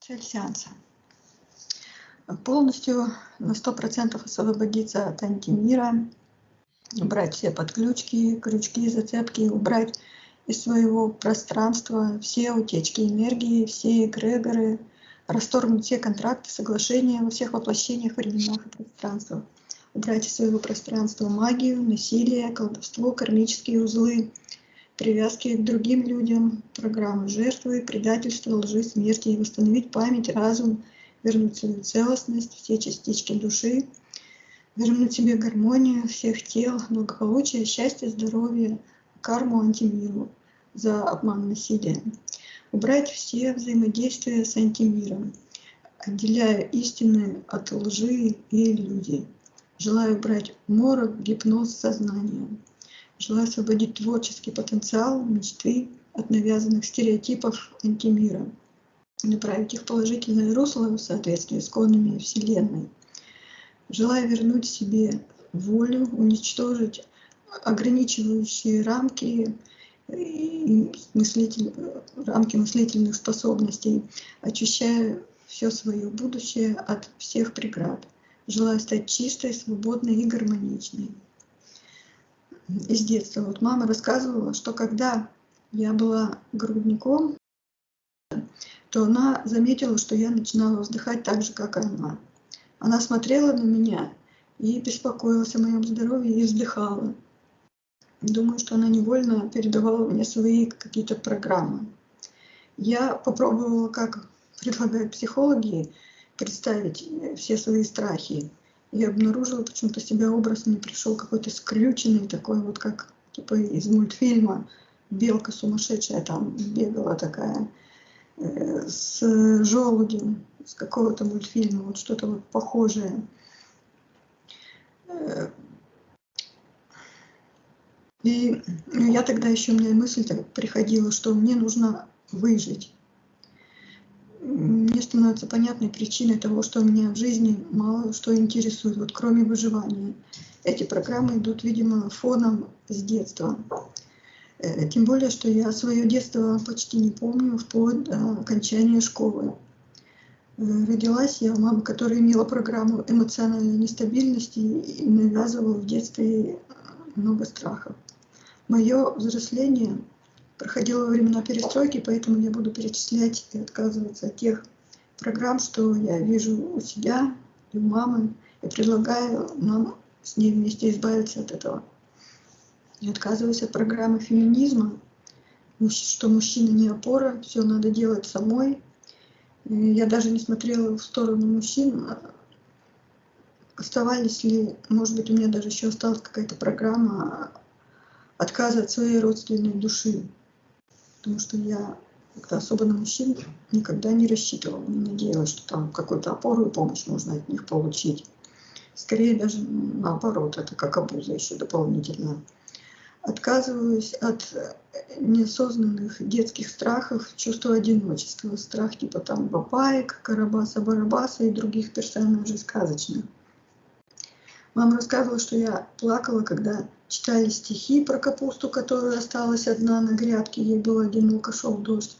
Цель сеанса. Полностью на 100% освободиться от антимира, убрать все подключки, крючки, зацепки, убрать из своего пространства все утечки энергии, все эгрегоры, расторгнуть все контракты, соглашения во всех воплощениях, временах и пространствах, убрать из своего пространства магию, насилие, колдовство, кармические узлы, привязки к другим людям, программы жертвы, предательства, лжи, смерти, и восстановить память, разум, вернуть свою целостность, все частички души, вернуть себе гармонию всех тел, благополучие, счастье, здоровье, карму, антимиру за обман, насилие. Убрать все взаимодействия с антимиром, отделяя истины от лжи и иллюзий. Желаю убрать морок, гипноз, сознание. Желаю освободить творческий потенциал, мечты от навязанных стереотипов антимира, направить их в положительное русло в соответствии с законами Вселенной. Желаю вернуть себе волю, уничтожить ограничивающие рамки, рамки мыслительных способностей, очищая все свое будущее от всех преград. Желаю стать чистой, свободной и гармоничной. Из детства. Вот мама рассказывала, что когда я была грудником, то она заметила, что я начинала вздыхать так же, как и она. Она смотрела на меня и беспокоилась о моем здоровье и вздыхала. Думаю, что она невольно передавала мне свои какие-то программы. Я попробовала, как предлагают психологи, представить все свои страхи. И обнаружила почему-то себя образ, мне пришел какой-то скрюченный, такой вот как типа из мультфильма. Белка сумасшедшая там бегала такая, с желудем, с какого-то мультфильма, вот что-то вот похожее. И я тогда еще, у меня мысль приходила, что мне нужно выжить. Мне становится понятной причиной того, что меня в жизни мало что интересует, вот кроме выживания. Эти программы идут, видимо, фоном с детства. Тем более, что я свое детство почти не помню, вплоть до окончания школы. Родилась я у мамы, которая имела программу эмоциональной нестабильности и навязывала в детстве много страхов. Мое взросление проходило во времена перестройки, поэтому я буду перечислять и отказываться от тех программ, что я вижу у себя и у мамы, и предлагаю нам с ней вместе избавиться от этого. Я отказываюсь от программы феминизма, что мужчина не опора, все надо делать самой. И я даже не смотрела в сторону мужчин, оставались ли, может быть, у меня даже еще осталась какая-то программа отказа от своей родственной души. Потому что я как-то особо на мужчин никогда не рассчитывала, не надеялась, что там какую-то опору и помощь можно от них получить. Скорее даже наоборот, это как обуза еще дополнительно. Отказываюсь от неосознанных детских страхов, чувства одиночества, страх типа там Бабаек, Карабаса-Барабаса и других персонажей сказочных. Мама рассказывала, что я плакала, когда читали стихи про капусту, которая осталась одна на грядке, ей было одиноко, шел дождь.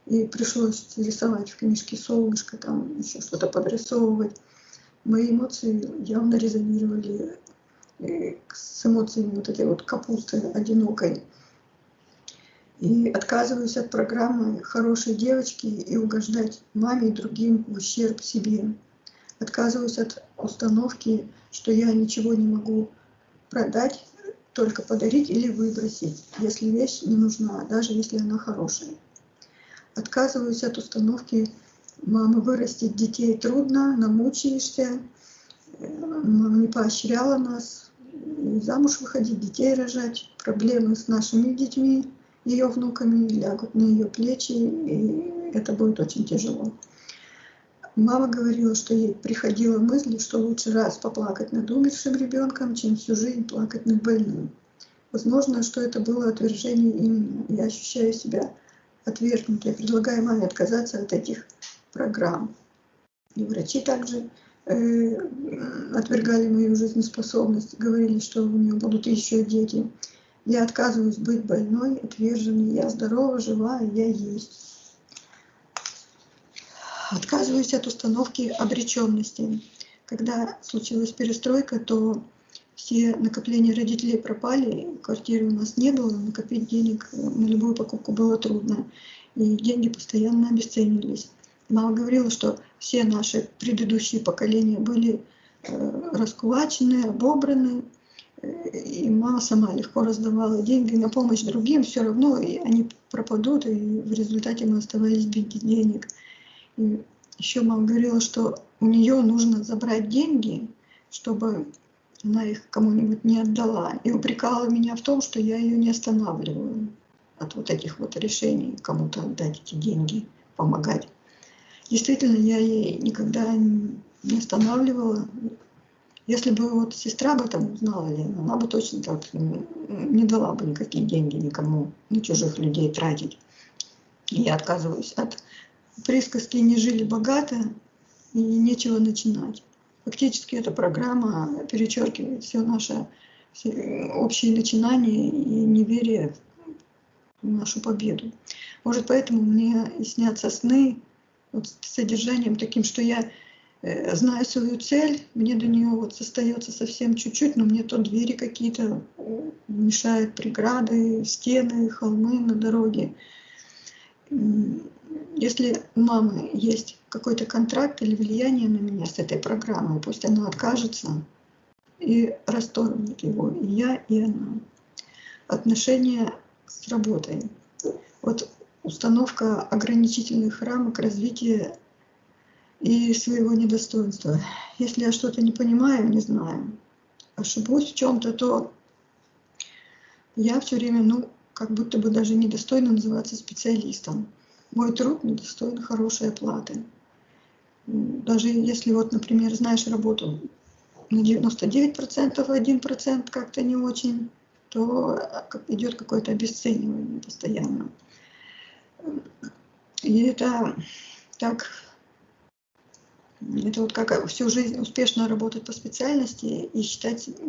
И пришлось рисовать в книжке солнышко, там еще что-то подрисовывать. Мои эмоции явно резонировали с эмоциями вот этой вот капусты одинокой. И отказываюсь от программы хорошей девочки и угождать маме и другим в ущерб себе. Отказываюсь от установки, что я ничего не могу продать, только подарить или выбросить, если вещь не нужна, даже если она хорошая. Отказываюсь от установки «мама, вырастить детей трудно, намучаешься». Мама не поощряла нас замуж выходить, детей рожать. Проблемы с нашими детьми, ее внуками, лягут на ее плечи, и это будет очень тяжело. Мама говорила, что ей приходила мысль, что лучше раз поплакать над умершим ребенком, чем всю жизнь плакать над больным. Возможно, что это было отвержение именно. Я ощущаю себя отвергнутой. Я предлагаю маме отказаться от этих программ. И врачи также отвергали мою жизнеспособность, говорили, что у нее будут еще дети. Я отказываюсь быть больной, отверженной. Я здорова, жива, я есть. Отказываюсь от установки обреченности. Когда случилась перестройка, то все накопления родителей пропали, квартиры у нас не было, накопить денег на любую покупку было трудно, и деньги постоянно обесценивались. Мама говорила, что все наши предыдущие поколения были раскулачены, обобраны, и мама сама легко раздавала деньги на помощь другим, все равно и они пропадут, и в результате мы оставались без денег. И еще мама говорила, что у нее нужно забрать деньги, чтобы она их кому-нибудь не отдала. И упрекала меня в том, что я ее не останавливаю от вот этих вот решений кому-то отдать эти деньги, помогать. Действительно, я ей никогда не останавливала. Если бы вот сестра об этом узнала, она бы точно так не дала бы никакие деньги никому, на чужих людей тратить. И я отказываюсь от присказки «не жили богато» и «нечего начинать». Фактически эта программа перечеркивает все наши общие начинания и неверие в нашу победу. Может, поэтому мне и снятся сны вот с содержанием таким, что я знаю свою цель, мне до нее вот остается совсем чуть-чуть, но мне то двери какие-то мешают, преграды, стены, холмы на дороге. Если у мамы есть какой-то контракт или влияние на меня с этой программой, пусть она откажется и расторгнет его, и я, и она. Отношения с работой. Вот установка ограничительных рамок развития и своего недостоинства. Если я что-то не понимаю, не знаю, ошибусь в чем-то, то я все время, как будто бы даже недостойна называться специалистом. Мой труд недостоин хорошей оплаты. Даже если вот, например, знаешь работу на 99%, 1% как-то не очень, то идет какое-то обесценивание постоянно. И это вот как всю жизнь успешно работать по специальности и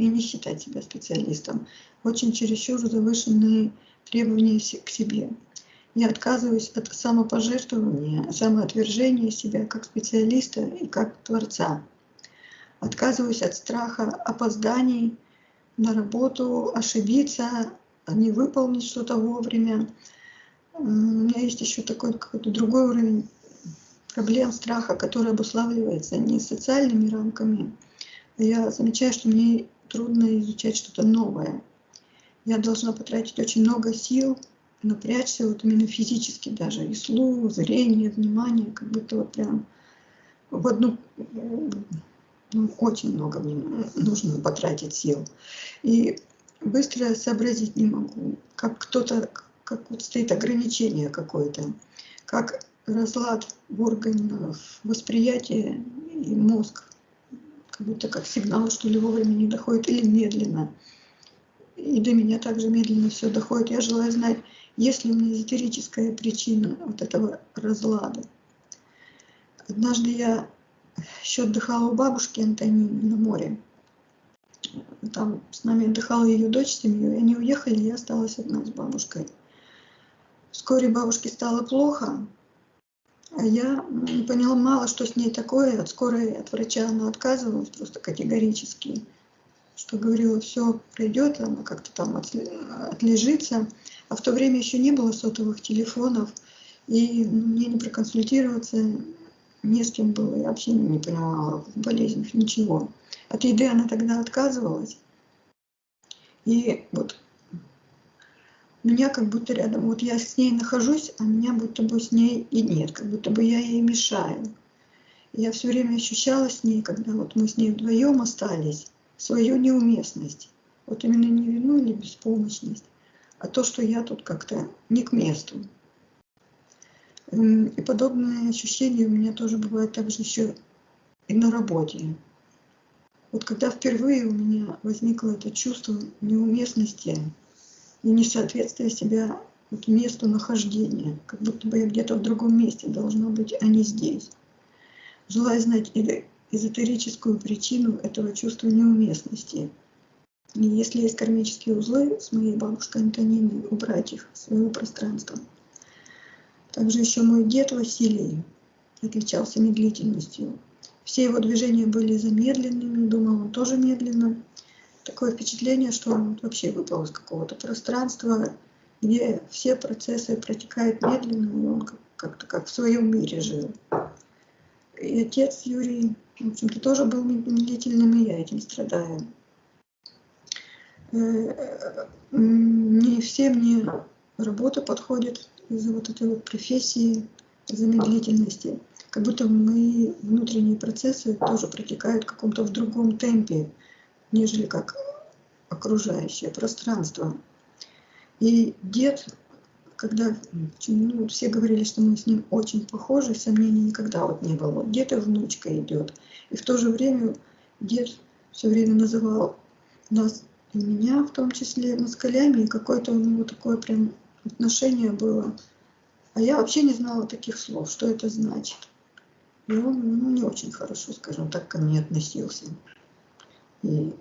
не считать себя специалистом. Очень чересчур завышенные требования к себе. Я отказываюсь от самопожертвования, самоотвержения себя как специалиста и как творца. Отказываюсь от страха опозданий на работу, ошибиться, не выполнить что-то вовремя. У меня есть еще такой какой-то другой уровень проблем, страха, который обуславливается не социальными рамками. Я замечаю, что мне трудно изучать что-то новое. Я должна потратить очень много сил, напрячься вот именно физически даже, и слух, зрение, внимание, как будто вот прям в одну, очень много мне нужно потратить сил. И быстро сообразить не могу, как вот стоит ограничение какое-то, как разлад в органах восприятия и мозг, как будто как сигнал, что ли, вовремя не доходит или медленно. И до меня также медленно все доходит. Я желаю знать, есть ли у меня эзотерическая причина вот этого разлада. Однажды я еще отдыхала у бабушки Антонины на море. Там с нами отдыхала ее дочь с семьей, и они уехали, и я осталась одна с бабушкой. Вскоре бабушке стало плохо, а я не поняла мало, что с ней такое. От скорой, от врача она отказывалась просто категорически. Что говорила, все пройдет, она как-то там отлежится. А в то время еще не было сотовых телефонов, и мне не проконсультироваться не с кем было. Я вообще не понимала в болезнях ничего. От еды она тогда отказывалась. И вот меня как будто рядом, вот я с ней нахожусь, а меня будто бы с ней и нет, как будто бы я ей мешаю. И я все время ощущала с ней, когда вот мы с ней вдвоем остались, свою неуместность. Вот именно не вину или беспомощность, а то, что я тут как-то не к месту. И подобные ощущения у меня тоже бывают также еще и на работе. Вот когда впервые у меня возникло это чувство неуместности и несоответствия себя вот месту нахождения, как будто бы я где-то в другом месте должна быть, а не здесь. Желаю знать эзотерическую причину этого чувства неуместности. И если есть кармические узлы с моей бабушкой Антониной, убрать их из своего пространства. Также еще мой дед Василий отличался медлительностью. Все его движения были замедленными, думал, он тоже медленно. Такое впечатление, что он вообще выпал из какого-то пространства, где все процессы протекают медленно, и он как-то как в своем мире жил. И отец Юрий, в общем-то, тоже был медлительным, и я этим страдаю. Не все мне работа подходит из-за вот этой вот профессии, из-за медлительности. Как будто мои внутренние процессы тоже протекают в каком-то в другом темпе, нежели как окружающее пространство. И дед, когда все говорили, что мы с ним очень похожи, сомнений никогда вот не было. Вот дед и внучка идет. И в то же время дед все время называл нас и меня в том числе москалями, и какое-то у него такое прям отношение было. А я вообще не знала таких слов, что это значит. И он не очень хорошо, скажем так, ко мне относился. И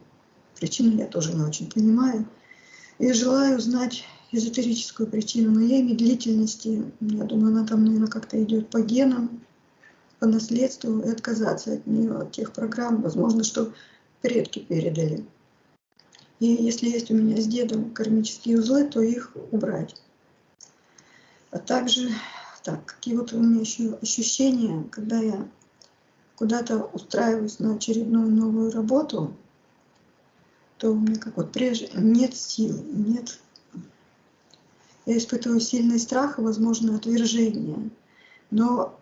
причину я тоже не очень понимаю. И желаю узнать эзотерическую причину моей медлительности. Я думаю, она там, наверное, как-то идет по генам, по наследству, и отказаться от нее, от тех программ, возможно, что предки передали. И если есть у меня с дедом кармические узлы, то их убрать. А также, какие вот у меня еще ощущения, когда я куда-то устраиваюсь на очередную новую работу, то у меня как вот прежде нет сил, нет. Я испытываю сильный страх и, возможно, отвержение. Но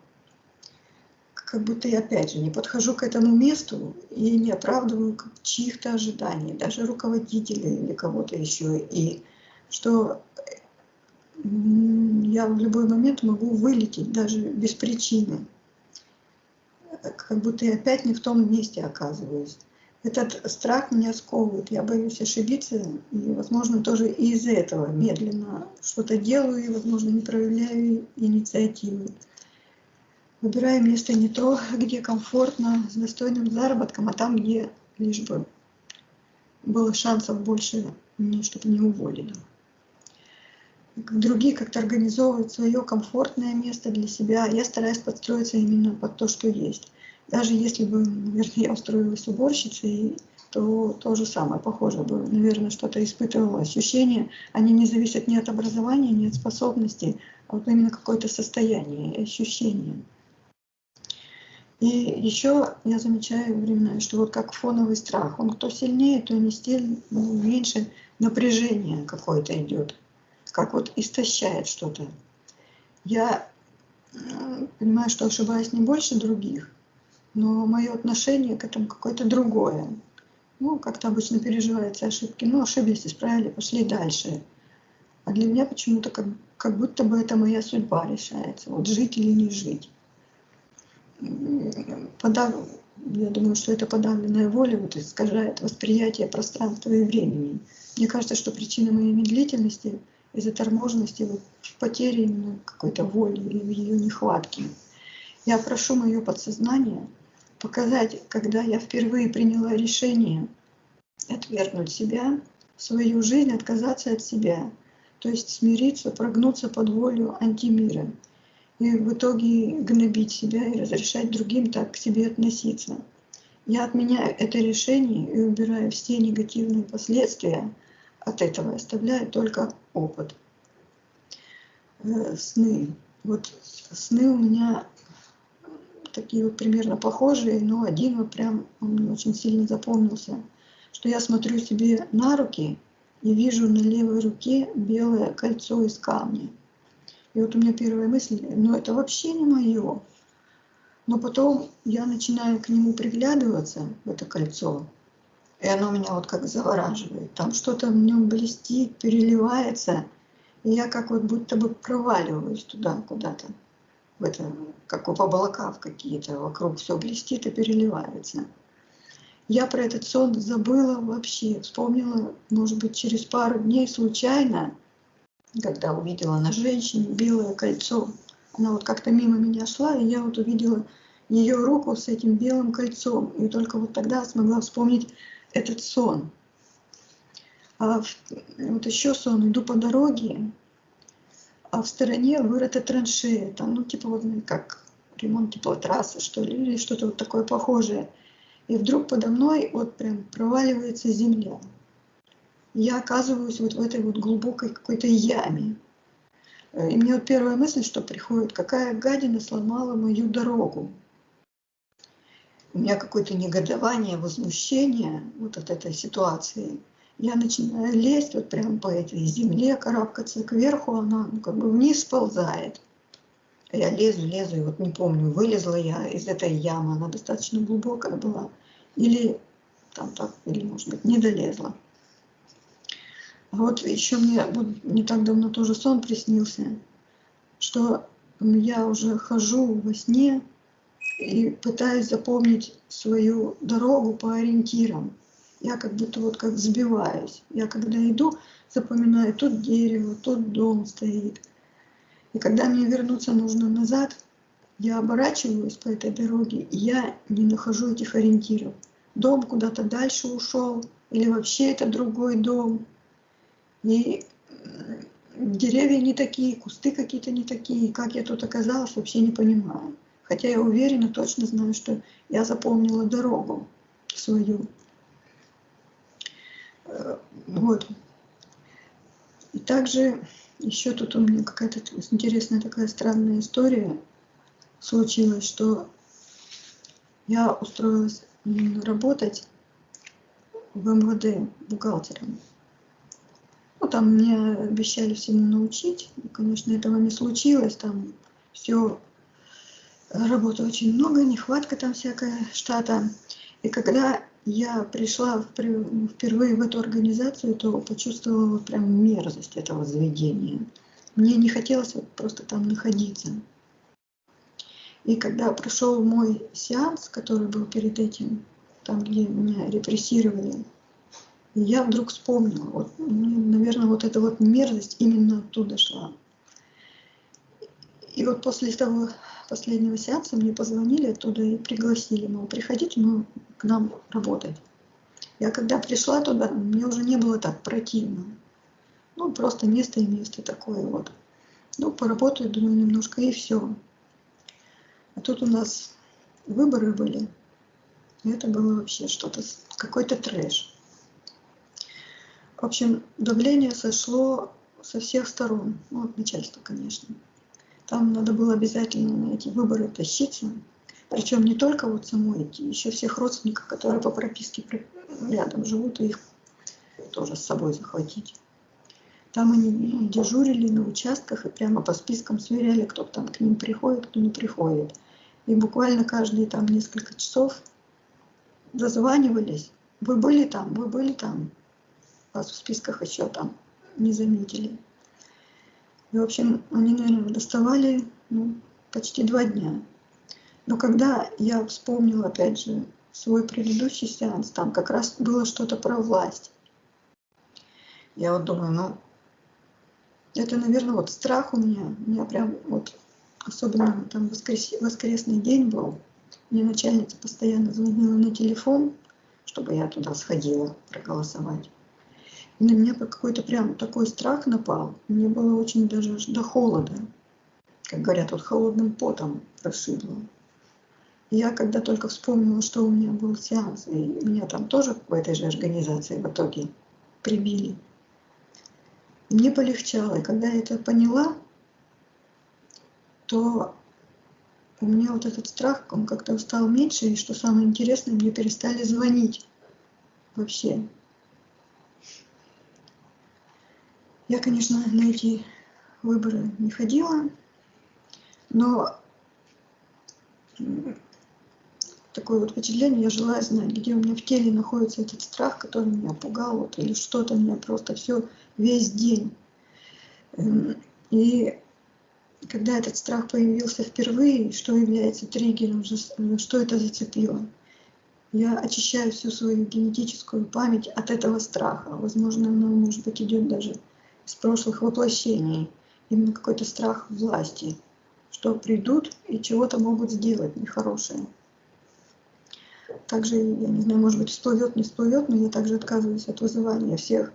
как будто я, опять же, не подхожу к этому месту и не оправдываю чьих-то ожиданий, даже руководителей или кого-то еще. И что я в любой момент могу вылететь, даже без причины. Как будто я опять не в том месте оказываюсь. Этот страх меня сковывает. Я боюсь ошибиться, и, возможно, тоже и из-за этого медленно что-то делаю, и, возможно, не проявляю инициативы. Выбираю место не то, где комфортно, с достойным заработком, а там, где лишь бы было шансов больше, чтобы не уволили. Другие как-то организовывают свое комфортное место для себя. Я стараюсь подстроиться именно под то, что есть. Даже если бы, наверное, я устроилась уборщицей, то то же самое, похоже бы, наверное, что-то испытывала. Ощущения, они не зависят ни от образования, ни от способностей, а вот именно какое-то состояние, ощущение. И еще я замечаю временно, что вот как фоновый страх, он кто сильнее, то меньше напряжения какое-то идет, как вот истощает что-то. Я понимаю, что ошибаюсь не больше других, но мое отношение к этому какое-то другое. Как-то обычно переживаются ошибки. Ошиблись, исправили, пошли дальше. А для меня почему-то как будто бы это моя судьба решается. Вот жить или не жить. Я думаю, что это подавленная воля вот искажает восприятие пространства и времени. Мне кажется, что причина моей медлительности и заторможенности в потере именно какой-то воли или в ее нехватке. Я прошу мое подсознание показать, когда я впервые приняла решение отвергнуть себя, свою жизнь, отказаться от себя, то есть смириться, прогнуться под волю антимира. И в итоге гнобить себя и разрешать другим так к себе относиться. Я отменяю это решение и убираю все негативные последствия от этого, оставляю только опыт. Сны. Вот сны у меня такие вот примерно похожие, но один вот прям он мне очень сильно запомнился, что я смотрю себе на руки и вижу на левой руке белое кольцо из камня. И вот у меня первая мысль, это вообще не мое. Но потом я начинаю к нему приглядываться, в это кольцо, и оно меня вот как завораживает. Там что-то в нем блестит, переливается, и я как вот будто бы проваливаюсь туда куда-то, в это, как в облака какие-то, вокруг все блестит и переливается. Я про этот сон забыла вообще, вспомнила, может быть, через пару дней случайно, когда увидела на женщине белое кольцо. Она вот как-то мимо меня шла, и я вот увидела ее руку с этим белым кольцом. И только вот тогда смогла вспомнить этот сон. А вот еще сон, иду по дороге, а в стороне вырыта траншея. Там, как ремонт теплотрассы, что ли, или что-то вот такое похожее. И вдруг подо мной вот прям проваливается земля. Я оказываюсь вот в этой вот глубокой какой-то яме. И мне вот первая мысль, что приходит, какая гадина сломала мою дорогу. У меня какое-то негодование, возмущение вот от этой ситуации. Я начинаю лезть вот прям по этой земле, карабкаться кверху, она как бы вниз сползает. Я лезу, и вот не помню, вылезла я из этой ямы, она достаточно глубокая была, или там так, или может быть не долезла. А вот еще мне вот не так давно тоже сон приснился, что я уже хожу во сне и пытаюсь запомнить свою дорогу по ориентирам. Я как будто вот как сбиваюсь. Я когда иду, запоминаю, тут дерево, тут дом стоит. И когда мне вернуться нужно назад, я оборачиваюсь по этой дороге, и я не нахожу этих ориентиров. Дом куда-то дальше ушел, или вообще это другой дом. И деревья не такие, кусты какие-то не такие. Как я тут оказалась, вообще не понимаю. Хотя я уверена, точно знаю, что я запомнила дорогу свою. Вот. И также еще тут у меня какая-то интересная такая странная история случилась, что я устроилась работать в МВД бухгалтером. Ну, там мне обещали всему научить. Конечно, этого не случилось. Там все, работы очень много, нехватка там всякая штата. И когда я пришла впервые в эту организацию, то почувствовала прям мерзость этого заведения. Мне не хотелось вот просто там находиться. И когда прошел мой сеанс, который был перед этим, там, где меня репрессировали, я вдруг вспомнила, вот, наверное, вот эта вот мерзость именно оттуда шла. И вот после того последнего сеанса мне позвонили оттуда и пригласили, мол, приходите к нам работать. Я когда пришла туда, мне уже не было так противно. Ну, просто место и место такое вот. Ну, поработаю, думаю, немножко и все. А тут у нас выборы были. И это было вообще что-то, какой-то трэш. В общем, давление сошло со всех сторон. Ну, от начальства, конечно. Там надо было обязательно на эти выборы тащиться. Причем не только вот самой идти, еще всех родственников, которые по прописке рядом живут, и их тоже с собой захватить. Там они дежурили на участках и прямо по спискам сверяли, кто там к ним приходит, кто не приходит. И буквально каждые там несколько часов дозванивались. Вы были там, вы были там. Вас в списках еще там не заметили. И, в общем, они, наверное, доставали почти 2 дня. Но когда я вспомнила, опять же, свой предыдущий сеанс, там как раз было что-то про власть. Я вот думаю, это, наверное, вот страх у меня прям вот, особенно там воскресный день был, мне начальница постоянно звонила на телефон, чтобы я туда сходила проголосовать. И на меня какой-то прям такой страх напал. Мне было очень даже до холода. Как говорят, вот холодным потом прошибло. И я когда только вспомнила, что у меня был сеанс, и меня там тоже в этой же организации в итоге прибили, мне полегчало. И когда я это поняла, то у меня вот этот страх, он как-то стал меньше, и что самое интересное, мне перестали звонить вообще. Я, конечно, на эти выборы не ходила, но такое вот впечатление, я желаю знать, где у меня в теле находится этот страх, который меня пугал, вот, или что-то меня просто все весь день. И когда этот страх появился впервые, что является триггером, что это зацепило, я очищаю всю свою генетическую память от этого страха. Возможно, оно, может быть, идет даже из прошлых воплощений. Именно какой-то страх власти, что придут и чего-то могут сделать нехорошее. Также, я не знаю, может быть, всплывет, не всплывет, но я также отказываюсь от вызывания всех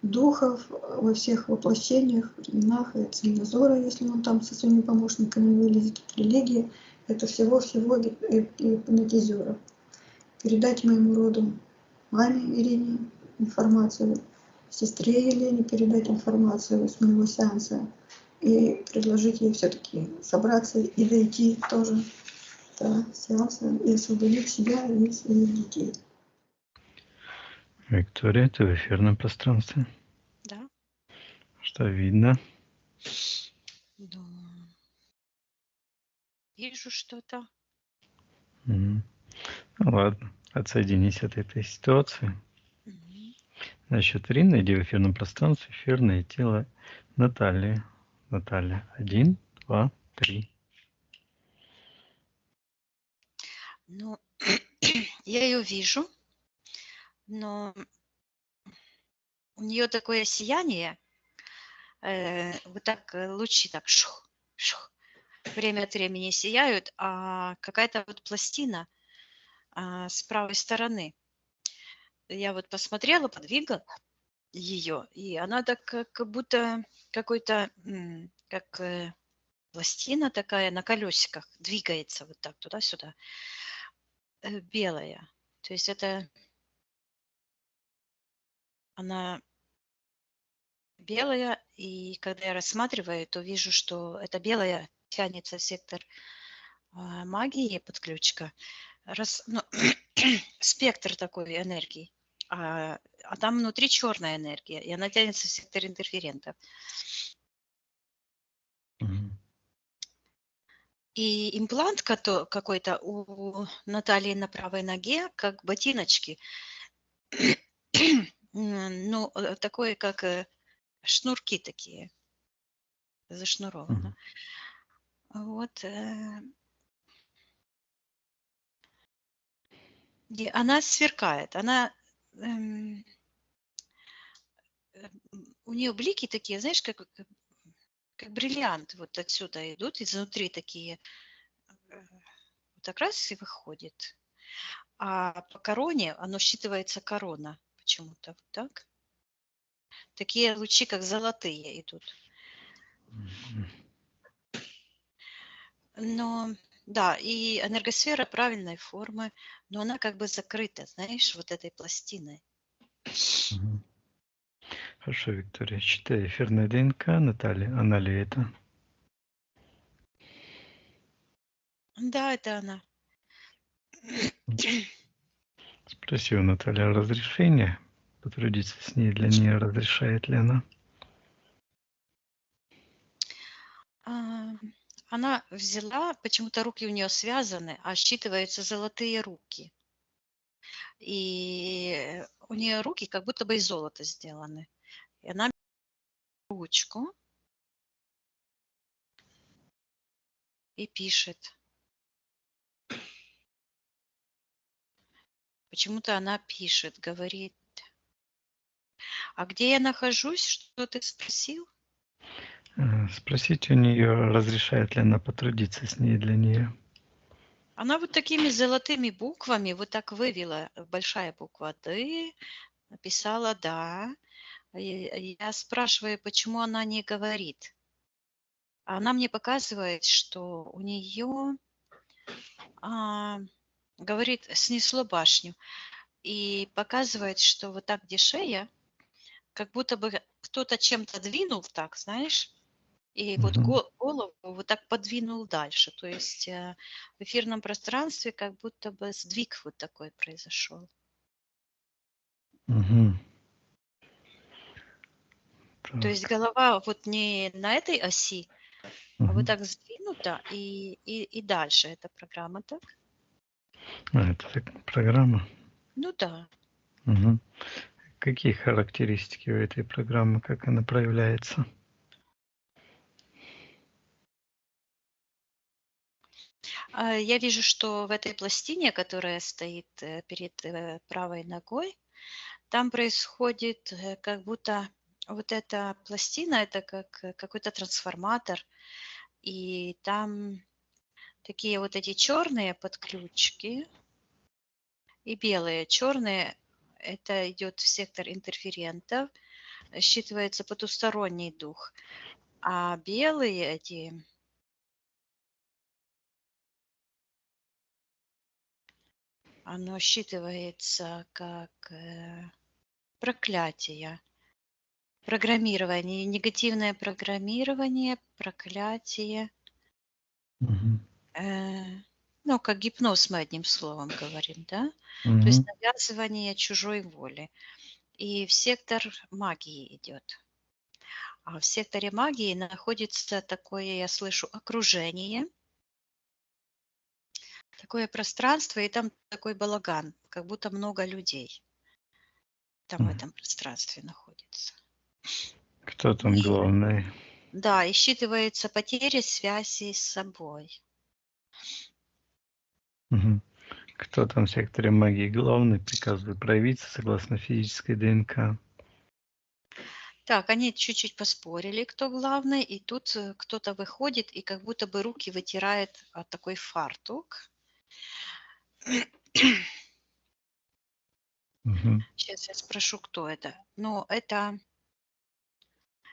духов во всех воплощениях, временах и от Сильнозора, если он там со своими помощниками вылезет, от религии. это всего-всего гипнотизера. Передать моему роду маме Ирине информацию, сестре Елене передать информацию с моего сеанса и предложить ей все-таки собраться и дойти тоже до сеанса и освободить себя и своих детей. Виктория, ты в эфирном пространстве? Да. Что видно? Да. Вижу что-то. Ну ладно, отсоединись от этой ситуации. На счет 3 найди в эфирном пространстве эфирное тело Натальи. Наталья, 1, 2, 3. Ну, я ее вижу, но у нее такое сияние, вот так лучи так шух, шух, время от времени сияют, а какая-то вот пластина с правой стороны. Я вот посмотрела, подвигала ее, и она так как будто какой-то, как пластина такая на колесиках двигается вот так туда-сюда, белая. То есть это она белая, и когда я рассматриваю, то вижу, что это белая тянется в сектор магии, подключка, ну, спектр такой энергии. А там внутри черная энергия, и она тянется в сектор интерферентов. И имплант какой-то у Натальи на правой ноге, как ботиночки, ну, такое, как шнурки такие, зашнуровано. Вот. И она сверкает, она у нее блики такие, знаешь, как бриллиант вот отсюда идут, изнутри такие, вот так раз и выходит. А по короне, оно считывается корона почему-то, вот так. Такие лучи, как золотые идут. Но, да, и энергосфера правильной формы, но она как бы закрыта, знаешь, вот этой пластиной. Хорошо, Виктория, читай эфирная ДНК Натальи. Она ли это? Да, это она. Спроси у Натальи разрешения. Потрудиться с ней для нее, разрешает ли она? Она взяла, почему-то руки у нее связаны, а считываются золотые руки. И у нее руки как будто бы из золота сделаны. И она берет ручку и пишет. Почему-то она пишет, говорит. А где я нахожусь? Что ты спросил? Спросите у нее, разрешает ли она потрудиться с ней для нее. Она вот такими золотыми буквами вот так вывела, большая буква «Д», написала «да». Я спрашиваю, почему она не говорит. А она мне показывает, что у нее, говорит, снесло башню. И показывает, что вот так, где шея, как будто бы кто-то чем-то двинул так, знаешь, и вот голову вот так подвинул дальше. То есть в эфирном пространстве как будто бы сдвиг вот такой произошел. То есть голова вот не на этой оси, а вот так сдвинута, и дальше эта программа, так? Это программа? Ну да. Какие характеристики у этой программы, как она проявляется? Я вижу, что в этой пластине, которая стоит перед правой ногой, там происходит как будто вот эта пластина, это как какой-то трансформатор, и там такие вот эти черные подключки и белые. Черные – это идет в сектор интерферентов, считывается потусторонний дух, а белые эти оно считывается как проклятие, программирование, негативное программирование, проклятие. Мгм. Ну, как гипноз мы одним словом говорим, да? То Мгм. есть навязывание чужой воли. И в сектор магии идет. А в секторе магии находится такое, я слышу, окружение, такое пространство, и там такой балаган, как будто много людей там в Мгм. этом пространстве находится. Кто там И, главный? да, и считывается потеря связи с собой. Мгм. Кто там в секторе магии главный? Приказываю проявиться согласно физической ДНК. Так, они чуть-чуть поспорили, кто главный, и тут кто-то выходит и как будто бы руки вытирает такой фартук. Мгм. Сейчас я спрошу, кто это. Но это...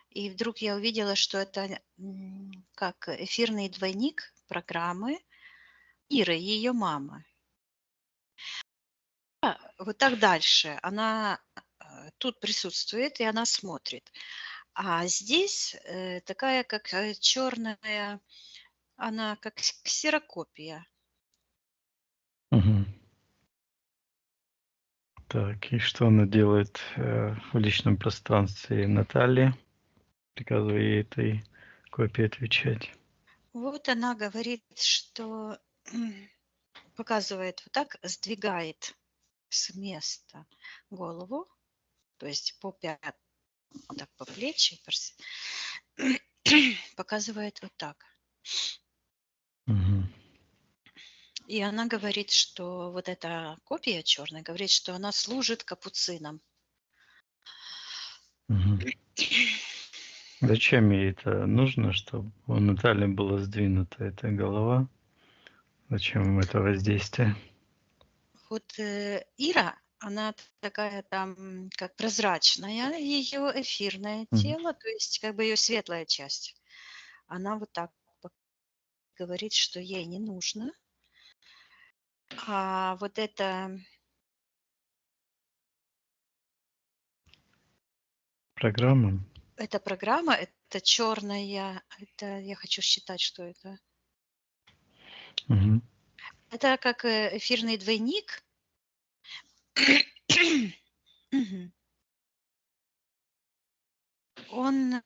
И вдруг я увидела, что это как эфирный двойник программы Иры, ее мамы. Вот так дальше. Она тут присутствует, и она смотрит. А здесь такая, как черная, она как ксерокопия. Мгм. Так, и что она делает в личном пространстве Натальи? Приказываю ей этой копии отвечать. Вот она говорит, что показывает вот так, сдвигает с места голову, то есть по пят, так по плечи, показывает вот так. Мгм. И она говорит, что вот эта копия черная, говорит, что она служит капуцинам. Мгм. Зачем ей это нужно, чтобы у Натальи была сдвинута эта голова? Зачем им это воздействие? Вот Ира, она такая там как прозрачная, ее эфирное Мгм. тело, то есть как бы ее светлая часть. Она вот так говорит, что ей не нужно. А вот Программа? эта программа, это черная, это я хочу считать, что это. Мгм. Это как эфирный двойник. Мгм. Он,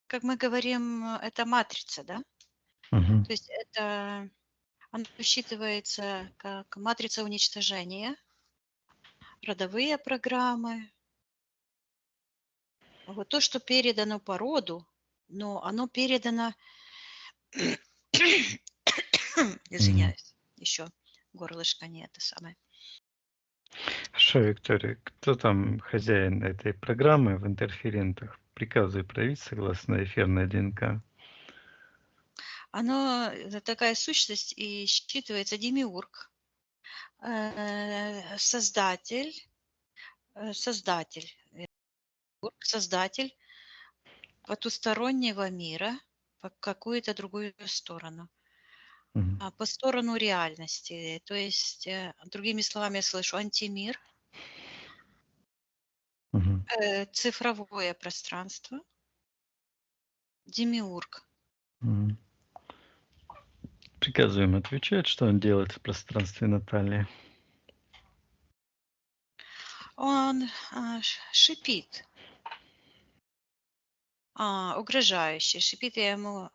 как мы говорим, это матрица, да? Мгм. То есть это оно считывается как матрица уничтожения, родовые программы. Вот то, что передано по роду, но оно передано, Мгм. извиняюсь, еще горлышко не это самое. Хорошо, Виктория, кто там хозяин этой программы в интерферентах? Приказываю проявить согласно эфирной ДНК. Оно такая сущность и считывается демиург, создатель, создатель, создатель потустороннего мира по какую-то другую сторону. Мгм. По сторону реальности. То есть, другими словами, я слышу антимир, Мгм. цифровое пространство, демиург. Мгм. Приказываем отвечать, что он делает в пространстве Натальи. Он шипит, угрожающе шипит. Я ему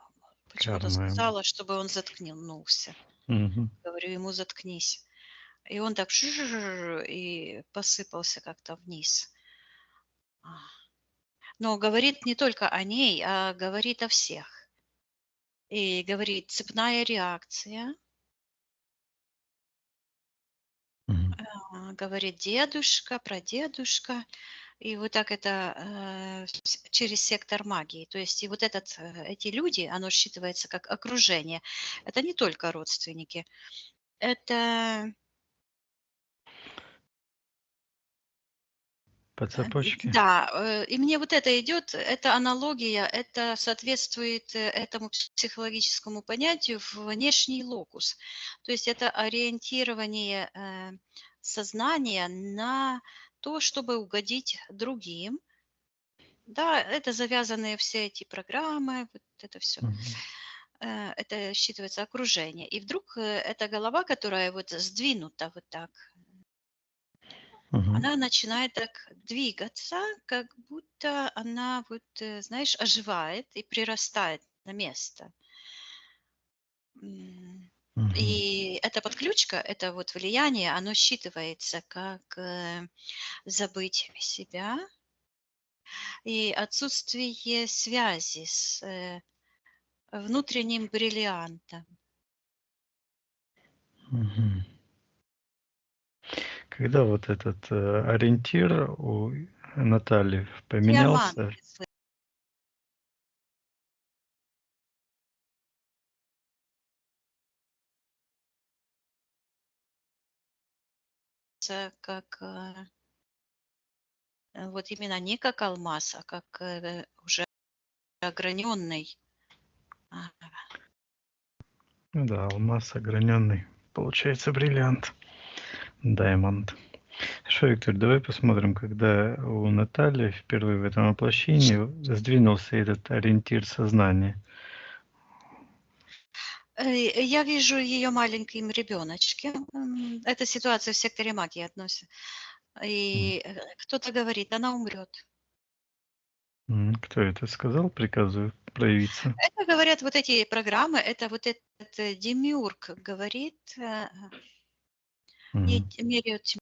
почему-то Карма ему. сказала, чтобы он заткнулся. Мгм. Говорю ему, заткнись. И он так и посыпался как-то вниз. А, Но говорит не только о ней, а говорит о всех. И говорит, цепная реакция. Мгм. Говорит дедушка, прадедушка. И вот так это через сектор магии. То есть и вот эти люди, оно считывается как окружение. Это не только родственники. Это по цепочке? Да, и мне вот это идет, эта аналогия, это соответствует этому психологическому понятию внешний локус. То есть это ориентирование сознания на то, чтобы угодить другим. Да, это завязанные все эти программы, вот это все. Мгм. Это считывается окружение. И вдруг эта голова, которая вот сдвинута вот так, Мгм. она начинает так двигаться, как будто она вот, знаешь, оживает и прирастает на место. М, Мгм. И эта подключка, это вот влияние, оно считывается как забыть себя и отсутствие связи с внутренним бриллиантом. Мгм. Когда вот этот ориентир у Натальи Диамант, поменялся, как вот именно не как алмаз, а как уже ограненный. А, ну да, алмаз ограненный, получается бриллиант, даймонд. Хорошо, Виктор, давай посмотрим, когда у Натальи впервые в этом воплощении сдвинулся этот ориентир сознания. Я вижу ее маленьким ребеночком. Эта ситуация в секторе магии относится. И кто-то говорит, она умрет. Кто это сказал? Приказываю проявиться. Это говорят вот эти программы, это вот этот демиург говорит, ей Мгм. меряют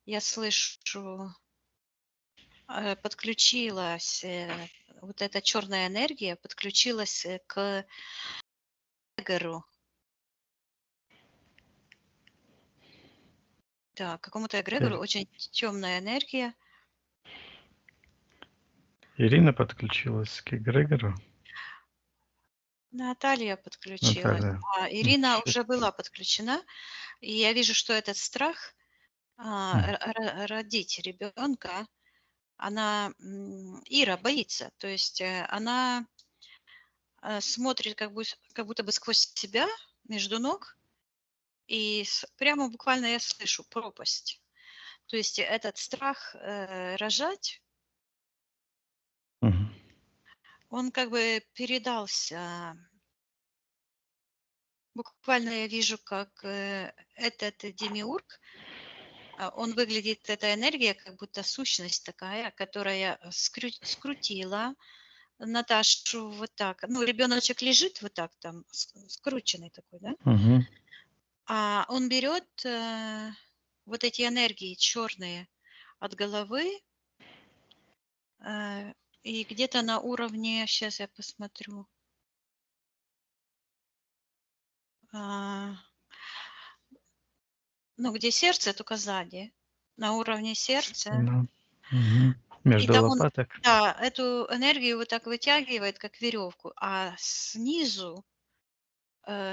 я слышу, подключилась, вот эта черная энергия подключилась к эгору, да, к какому-то эгрегору, Э, очень темная энергия. Ирина подключилась к эгрегору. Наталья подключилась, Наталья. а Ирина Щас. уже была подключена. И я вижу, что этот страх родить ребенка, она, Ира боится. То есть она смотрит как будто бы сквозь себя, между ног, и прямо буквально я слышу пропасть. То есть этот страх рожать, Мгм. он как бы передался. Буквально я вижу, как этот демиург, он выглядит, эта энергия, как будто сущность такая, которая скрутила Наташу вот так. Ну, ребеночек лежит вот так там, скрученный такой, да? Мгм. А он берет вот эти энергии черные от головы, э, и где-то на уровне, сейчас я посмотрю, а, ну, где сердце, только сзади, на уровне сердца. Спина. Мгм. И Между там он, лопаток. да, эту энергию вот так вытягивает, как веревку, а снизу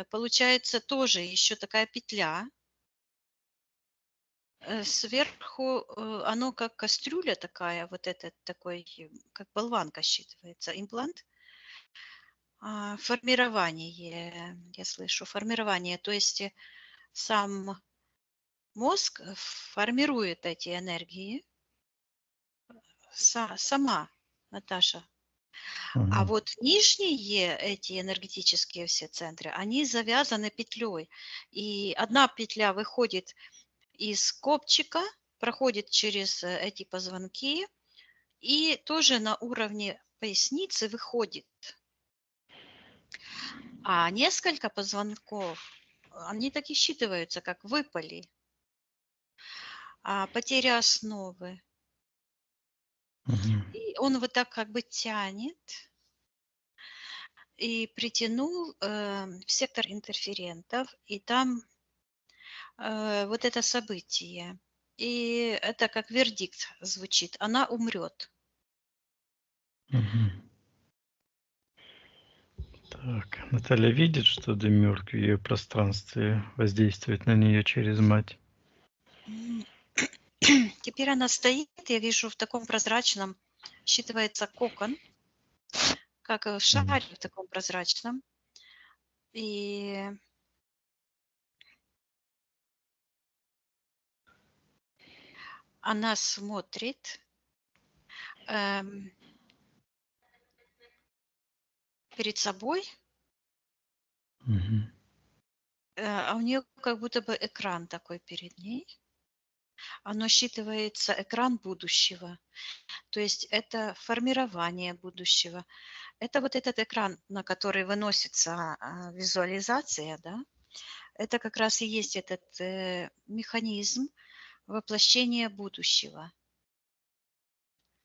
получается тоже еще такая петля. Сверху оно как кастрюля такая, вот этот такой, как болванка считывается, имплант. Формирование, я слышу, формирование. То есть сам мозг формирует эти энергии сама, Наташа. А Мгм. вот нижние эти энергетические все центры, они завязаны петлей. И одна петля выходит из копчика, проходит через эти позвонки и тоже на уровне поясницы выходит. А несколько позвонков, они так и считываются, как выпали. Потеря основы. Мгм. И он вот так как бы тянет и притянул в сектор интерферентов, и там вот это событие. И это как вердикт звучит. Она умрет. Мгм. Так, Наталья видит, что Демиург в ее пространстве воздействует на нее через мать. Теперь она стоит, я вижу, в таком прозрачном, считывается кокон, как в шаре в таком прозрачном. И она смотрит перед собой, Мгм. а у нее как будто бы экран такой перед ней. Оно считывается экран будущего. То есть это формирование будущего. Это вот этот экран, на который выносится визуализация, да, это как раз и есть этот механизм воплощения будущего.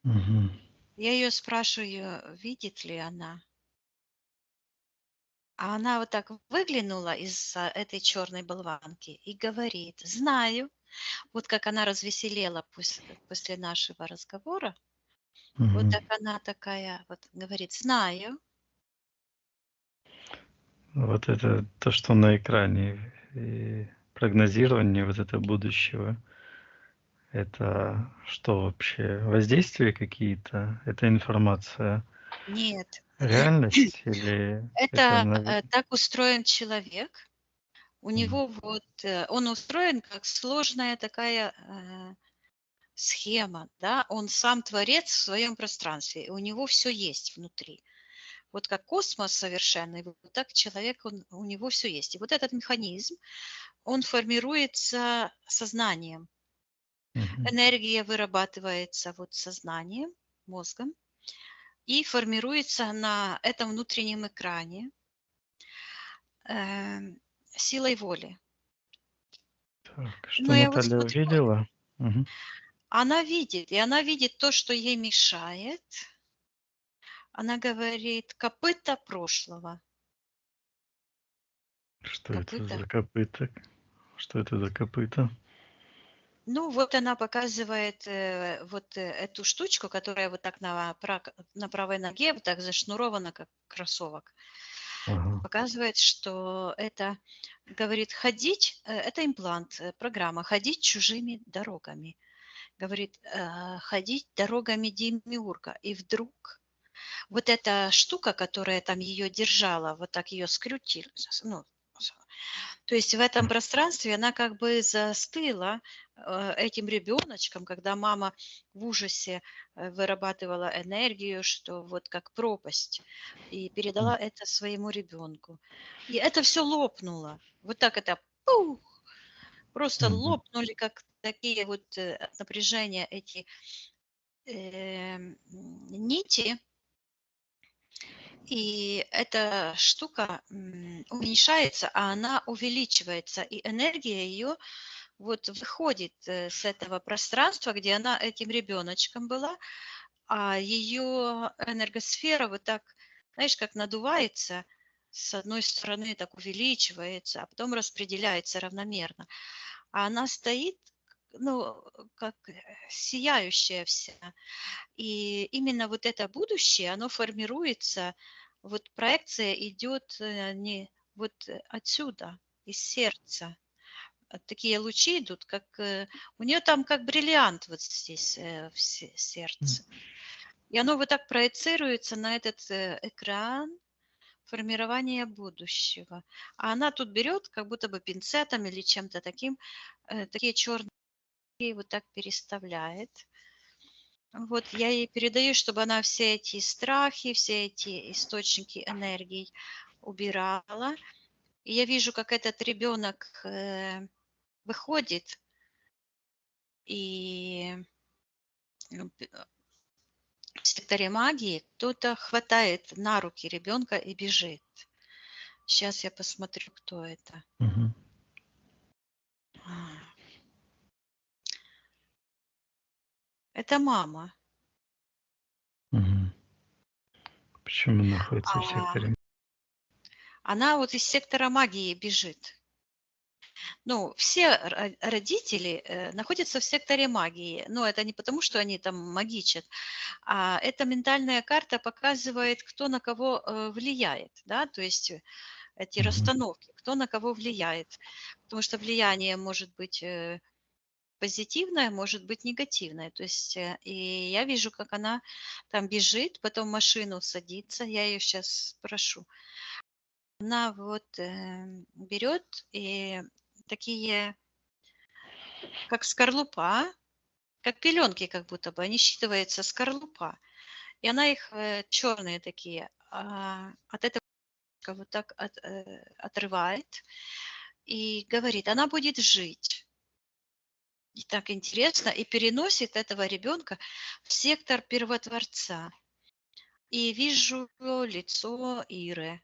Мгм. Я ее спрашиваю, видит ли она. А она вот так выглянула из этой черной болванки и говорит, знаю. Вот как она развеселела после нашего разговора, вот Мгм. так она такая вот говорит, знаю. Вот это то, что на экране, и прогнозирование вот этого будущего. Это что вообще? Воздействия какие-то? Это информация, Нет, реальность или это это так устроен человек. У него вот, он устроен как сложная такая схема, да, он сам творец в своем пространстве, и у него все есть внутри. Вот как космос совершенный, вот так человек, у него все есть. И вот этот механизм, он формируется сознанием. Мгм. Энергия вырабатывается вот сознанием, мозгом, и формируется на этом внутреннем экране силой воли. Так, Но что я вот Наталья смотрю, увидела? Мгм. она видит, и она видит то, что ей мешает. Она говорит: "Копыта прошлого". Что это Копыта. за копыта? Что это за копыта? Ну, вот она показывает, вот, эту штучку, которая вот так на правой ноге вот так зашнурована, как кроссовок. Ага. Показывает, что это, говорит, ходить, это имплант, программа, ходить чужими дорогами. Говорит, ходить дорогами Демиурга. И вдруг вот эта штука, которая там ее держала, вот так ее скрутила, ну, то есть в этом пространстве она как бы застыла этим ребеночком, когда мама в ужасе вырабатывала энергию, что вот как пропасть, и передала это своему ребенку. И это все лопнуло. Вот так это пух, просто Мгм. лопнули, как такие вот от напряжения эти нити, и эта штука уменьшается, а она увеличивается, и энергия ее вот выходит с этого пространства, где она этим ребеночком была, а ее энергосфера вот так, знаешь, как надувается, с одной стороны так увеличивается, а потом распределяется равномерно. А она стоит, ну, как сияющая вся. И именно вот это будущее, оно формируется, вот проекция идет не вот отсюда, из сердца. Такие лучи идут, как у нее там как бриллиант вот здесь в сердце. И оно вот так проецируется на этот экран формирования будущего. А она тут берет, как будто бы пинцетом или чем-то таким, такие черные вот так переставляет. Вот я ей передаю, чтобы она все эти страхи, все эти источники энергии убирала. И я вижу, как этот ребенок выходит и в секторе магии кто-то хватает на руки ребенка и бежит. Сейчас я посмотрю, кто это. Мгм. Это мама. Мгм. Почему находится в А секторе? она вот из сектора магии бежит. Ну, все родители находятся в секторе магии. Но это не потому, что они там магичат, а эта ментальная карта показывает, кто на кого влияет, да, то есть эти Мгм. расстановки, кто на кого влияет. Потому что влияние может быть позитивное, может быть негативное. То есть и я вижу, как она там бежит, потом в машину садится, я ее сейчас спрошу. Она вот берет и такие, как скорлупа, как пеленки как будто бы, они считываются скорлупа. И она их черные такие, от этого вот так отрывает и говорит, она будет жить. И так интересно, и переносит этого ребенка в сектор первотворца. И вижу лицо Иры.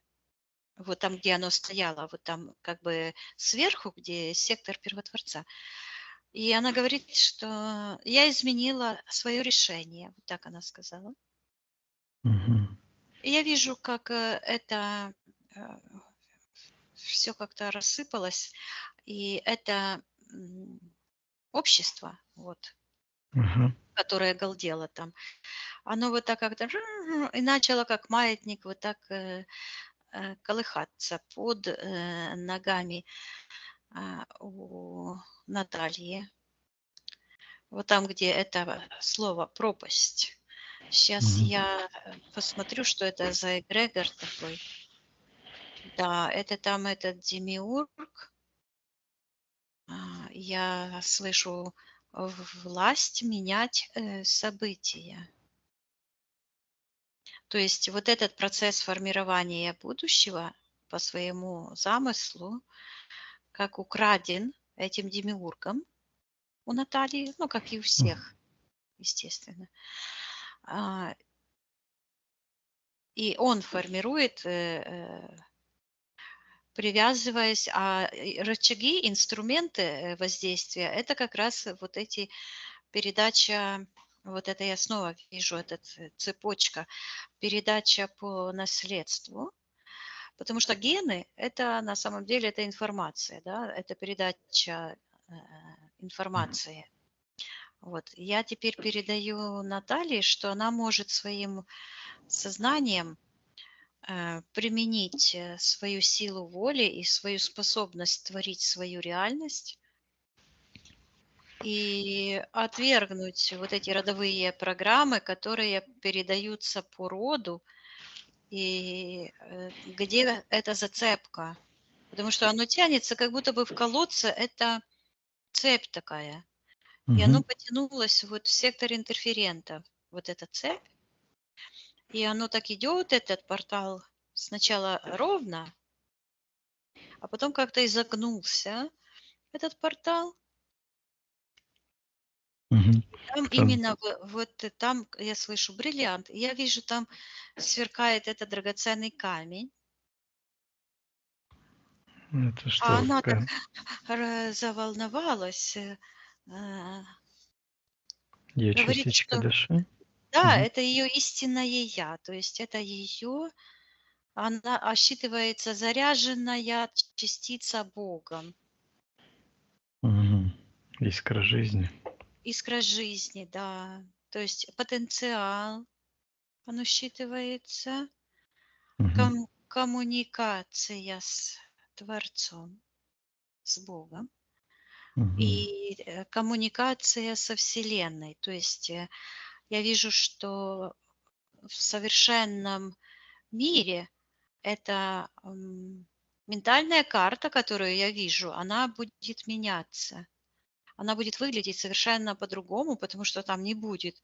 Вот там, где оно стояло, вот там как бы сверху, где сектор первотворца. И она говорит, что я изменила свое решение. Вот так она сказала. Мгм. И я вижу, как это все как-то рассыпалось. И это общество, вот, Ага. которое галдело там, оно вот так как-то и начало как маятник вот так колыхаться под ногами у Натальи. Вот там, где это слово пропасть. Сейчас Мгм. я посмотрю, что это за эгрегор такой. Да, это там этот демиург. Я слышу власть менять события. То есть вот этот процесс формирования будущего по своему замыслу, как украден этим демиургом у Натальи, ну, как и у М. всех, естественно. А, И он формирует, привязываясь, рычаги, инструменты воздействия, это как раз вот эти передача, вот это я снова вижу, эта цепочка, передача по наследству. Потому что гены – это на самом деле это информация, да, это передача информации. Вот. Я теперь передаю Наталье, что она может своим сознанием применить свою силу воли и свою способность творить свою реальность и отвергнуть вот эти родовые программы, которые передаются по роду, и где эта зацепка. Потому что оно тянется, как будто бы в колодце это цепь такая. И оно Мгм. потянулось вот в сектор интерферентов, вот эта цепь. И оно так идет, этот портал, сначала ровно, а потом как-то изогнулся этот портал. Мгм. Там Там, именно вот там я слышу бриллиант. И я вижу, там сверкает этот драгоценный камень. это А что, она так какая заволновалась, ее говорит, частичка что души? да, Мгм. это ее истинное я, то есть это ее, она осчитывается заряженная частица Богом, Мгм. Искра жизни. искра жизни, да, то есть потенциал, оно считывается, Мгм. коммуникация с Творцом, с Богом Мгм. и коммуникация со Вселенной, то есть я вижу, что в совершенном мире эта ментальная карта, которую я вижу, она будет меняться. Она будет выглядеть совершенно по-другому, потому что там не будет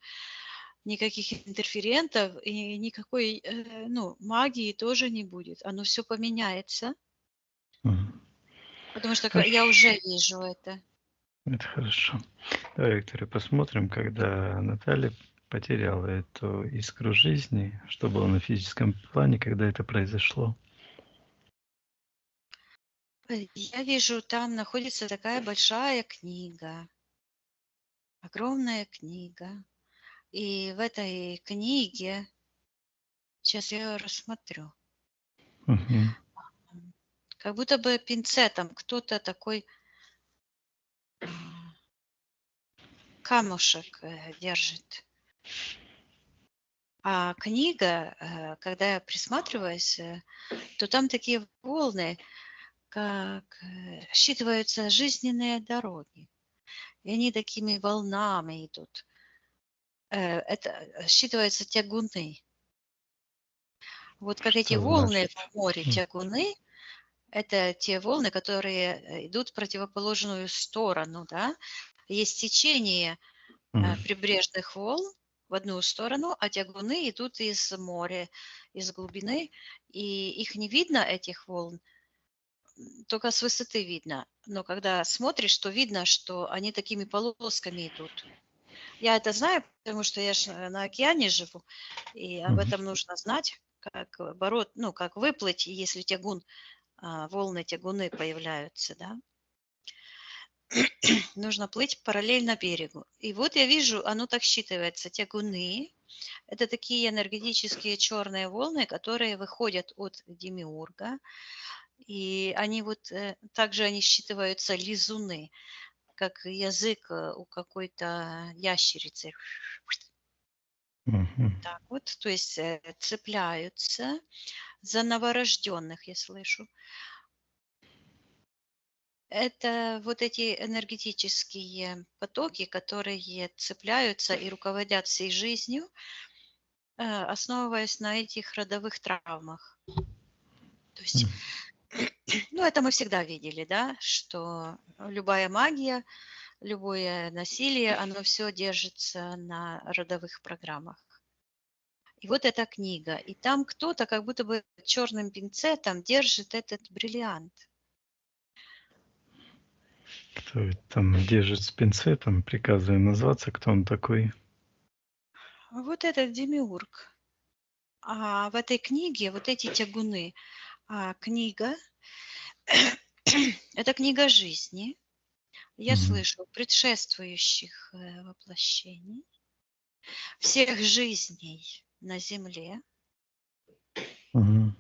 никаких интерферентов и никакой ну, магии тоже не будет. Оно все поменяется, Мгм. потому что я Хорошо. уже вижу это. Это хорошо. Давай, Виктория, посмотрим, когда Наталья потеряла эту искру жизни, что было на физическом плане, когда это произошло. Я вижу, там находится такая большая книга, огромная книга. И в этой книге, сейчас я ее рассмотрю, Мгм. как будто бы пинцетом кто-то такой камушек держит. А книга, когда я присматриваюсь, то там такие волны, как считываются жизненные дороги. И они такими волнами идут. Это считываются тягуны. Вот как эти Что волны значит? в море, М, тягуны, это те волны, которые идут в противоположную сторону, да. Есть течение м, прибрежных волн в одну сторону, а тягуны идут из моря, из глубины, и их не видно, этих волн, только с высоты видно. Но когда смотришь, то видно, что они такими полосками идут. Я это знаю, потому что я ж на океане живу, и об мгм. этом нужно знать, как ну, как выплыть, если тягун, волны, тягуны появляются, да. Нужно плыть параллельно берегу. И вот я вижу, оно так считывается, тягуны. Это такие энергетические черные волны, которые выходят от демиурга. И они вот, также они считываются лизуны, как язык у какой-то ящерицы. Мгм. Так вот, то есть цепляются за новорожденных, я слышу. Это вот эти энергетические потоки, которые цепляются и руководят всей жизнью, основываясь на этих родовых травмах. То есть, М. ну, это мы всегда видели, да, что любая магия, любое насилие, оно все держится на родовых программах. И вот эта книга, и там кто-то как будто бы черным пинцетом держит этот бриллиант. Кто это там держит с пинцетом, приказывая назваться, кто он такой? Вот этот демиург. А в этой книге вот эти тягуны. Книга это книга жизни. Я Мгм. слышу предшествующих воплощений, всех жизней на земле, Мгм.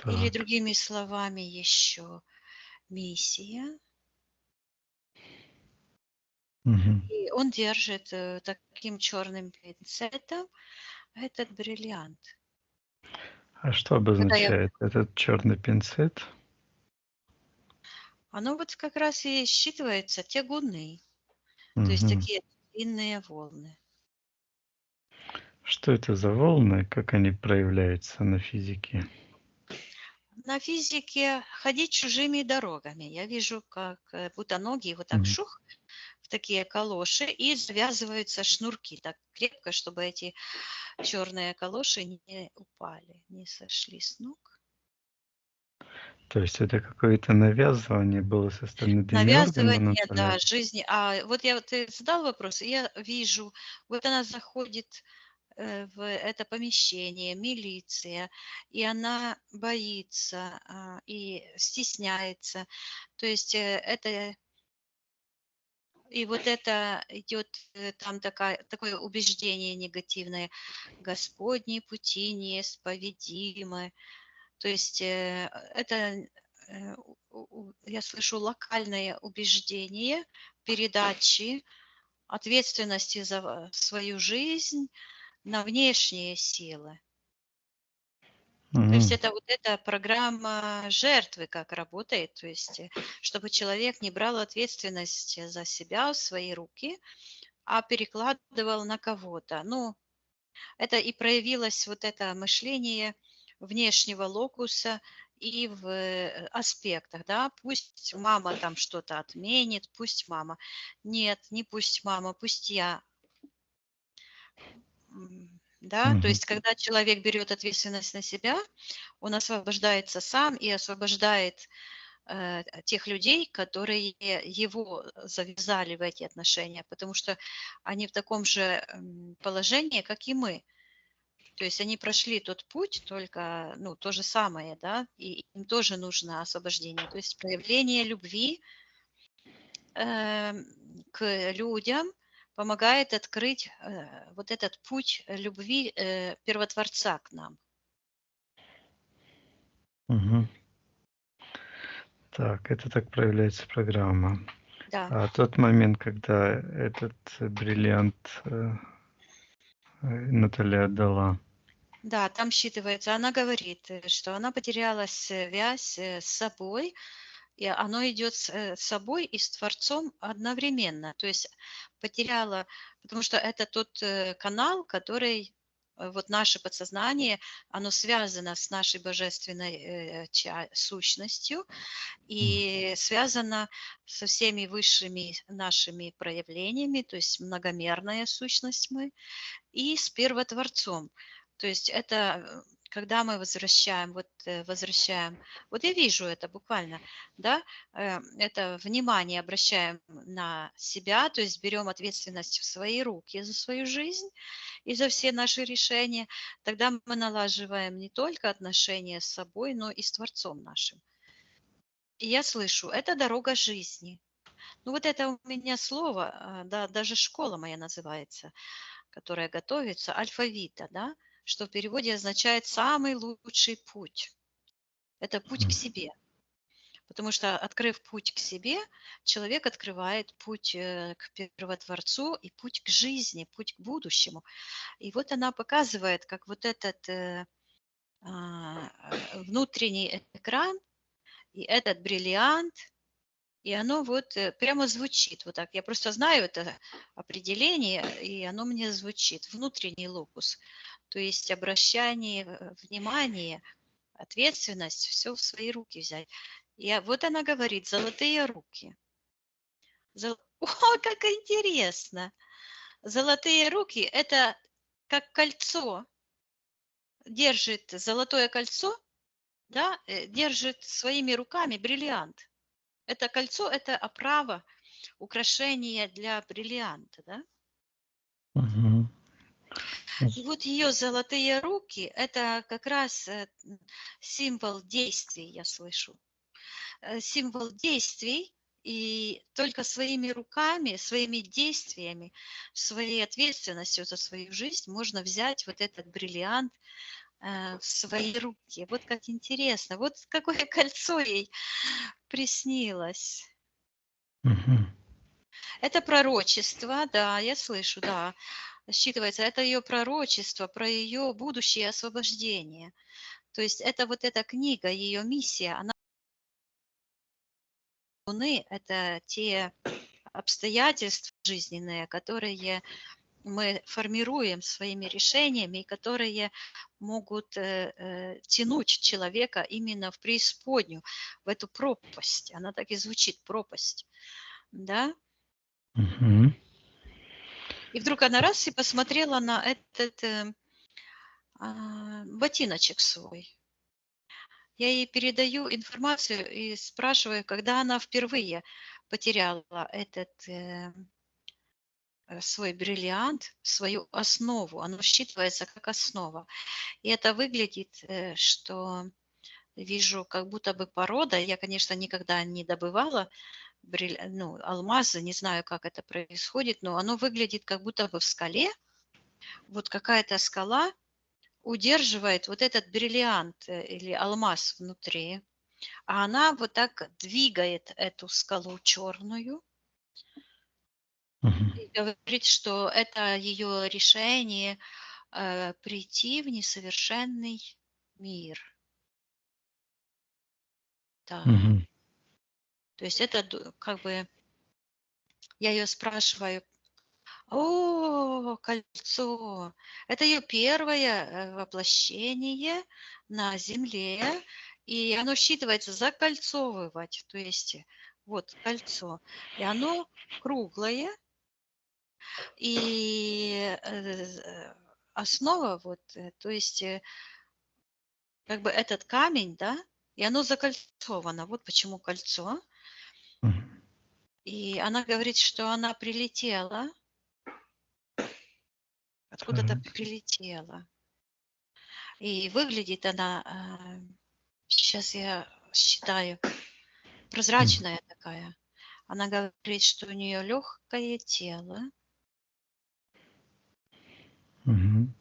или Так. другими словами еще миссия. Мгм. И он держит таким черным пинцетом этот бриллиант. А что Когда обозначает этот черный пинцет? оно вот как раз и считывается тягуны, то есть Мгм. такие длинные волны. Что это за волны, как они проявляются на физике? На физике ходить чужими дорогами. Я вижу, как будто ноги вот так Мгм. шух в такие калоши и завязываются шнурки так крепко, чтобы эти черные калоши не упали, не сошли с ног. То есть это какое-то навязывание было со стороны демиурга на Навязывание, Наталью? да, жизни. А вот ты задал вопрос, и я вижу, вот она заходит в это помещение, милиция, и она боится и стесняется. То есть это и вот это идет там такое убеждение негативное: Господни пути неисповедимы. То есть это я слышу локальное убеждение передачи ответственности за свою жизнь на внешние силы. То есть Мгм. это вот эта программа жертвы как работает, то есть чтобы человек не брал ответственность за себя в свои руки, а перекладывал на кого-то. Ну, это и проявилось вот это мышление внешнего локуса и в аспектах, да. Пусть мама там что-то отменит, пусть мама. Нет, не пусть мама, пусть я. Да, то Мгм. есть когда человек берет ответственность на себя, он освобождается сам и освобождает тех людей, которые его завязали в эти отношения, потому что они в таком же положении, как и мы. То есть они прошли тот путь, только, ну, то же самое, да, и им тоже нужно освобождение. То есть проявление любви к людям помогает открыть вот этот путь любви первотворца к нам. Мгм. Так, это так проявляется программа. Да. А тот момент, когда этот бриллиант Наталья отдала. Да, там считывается, она говорит, что она потеряла связь с собой, и оно идет с собой и с Творцом одновременно. То есть потеряла, потому что это тот канал, который вот наше подсознание, оно связано с нашей божественной сущностью и связано со всеми высшими нашими проявлениями, то есть многомерная сущность мы, и с первотворцом. То есть это когда мы возвращаем, вот я вижу это буквально, да, это внимание обращаем на себя, то есть берем ответственность в свои руки за свою жизнь и за все наши решения, тогда мы налаживаем не только отношения с собой, но и с Творцом нашим. И я слышу, это дорога жизни. Ну вот это у меня слово, да, даже школа моя называется, которая готовится, Альфавита, да, что в переводе означает «самый лучший путь». Это путь к себе. Потому что, открыв путь к себе, человек открывает путь к Первотворцу и путь к жизни, путь к будущему. И вот она показывает, как вот этот внутренний экран и этот бриллиант, и оно вот прямо звучит вот так. Я просто знаю это определение, и оно мне звучит. Внутренний локус. То есть обращение внимания, ответственность, все в свои руки взять. Вот она говорит, золотые руки. О, как интересно! Золотые руки – это как кольцо. Держит золотое кольцо, да, держит своими руками бриллиант. Это кольцо – это оправа, украшение для бриллианта, да? Угу. И вот ее золотые руки – это как раз символ действий, я слышу. Символ действий, и только своими руками, своими действиями, своей ответственностью за свою жизнь можно взять вот этот бриллиант в свои руки. Вот как интересно. Вот какое кольцо ей приснилось. Угу. Это пророчество, да, я слышу, да. Считывается, это ее пророчество про ее будущее освобождение. То есть это вот эта книга, ее миссия, она это те обстоятельства жизненные, которые мы формируем своими решениями, и которые могут тянуть человека именно в преисподнюю, в эту пропасть. Она так и звучит, пропасть. Да? Угу. И вдруг она раз и посмотрела на этот ботиночек свой. Я ей передаю информацию и спрашиваю, когда она впервые потеряла этот свой бриллиант, свою основу. Оно считывается как основа. И это выглядит, что вижу как будто бы порода. Я, конечно, никогда не добывала алмазы, не знаю, как это происходит, но оно выглядит как будто бы в скале. Вот какая-то скала удерживает вот этот бриллиант или алмаз внутри, а она вот так двигает эту скалу черную и говорит, что это ее решение прийти в несовершенный мир. Да. Угу. То есть это как бы, я ее спрашиваю, о, кольцо, это ее первое воплощение на Земле, и оно считывается закольцовывать, то есть вот кольцо, и оно круглое, и основа вот, то есть как бы этот камень, да, и оно закольцовано, вот почему кольцо. И она говорит, что она прилетела, откуда-то прилетела. И выглядит она, сейчас я считаю, прозрачная такая. Она говорит, что у нее легкое тело. Угу.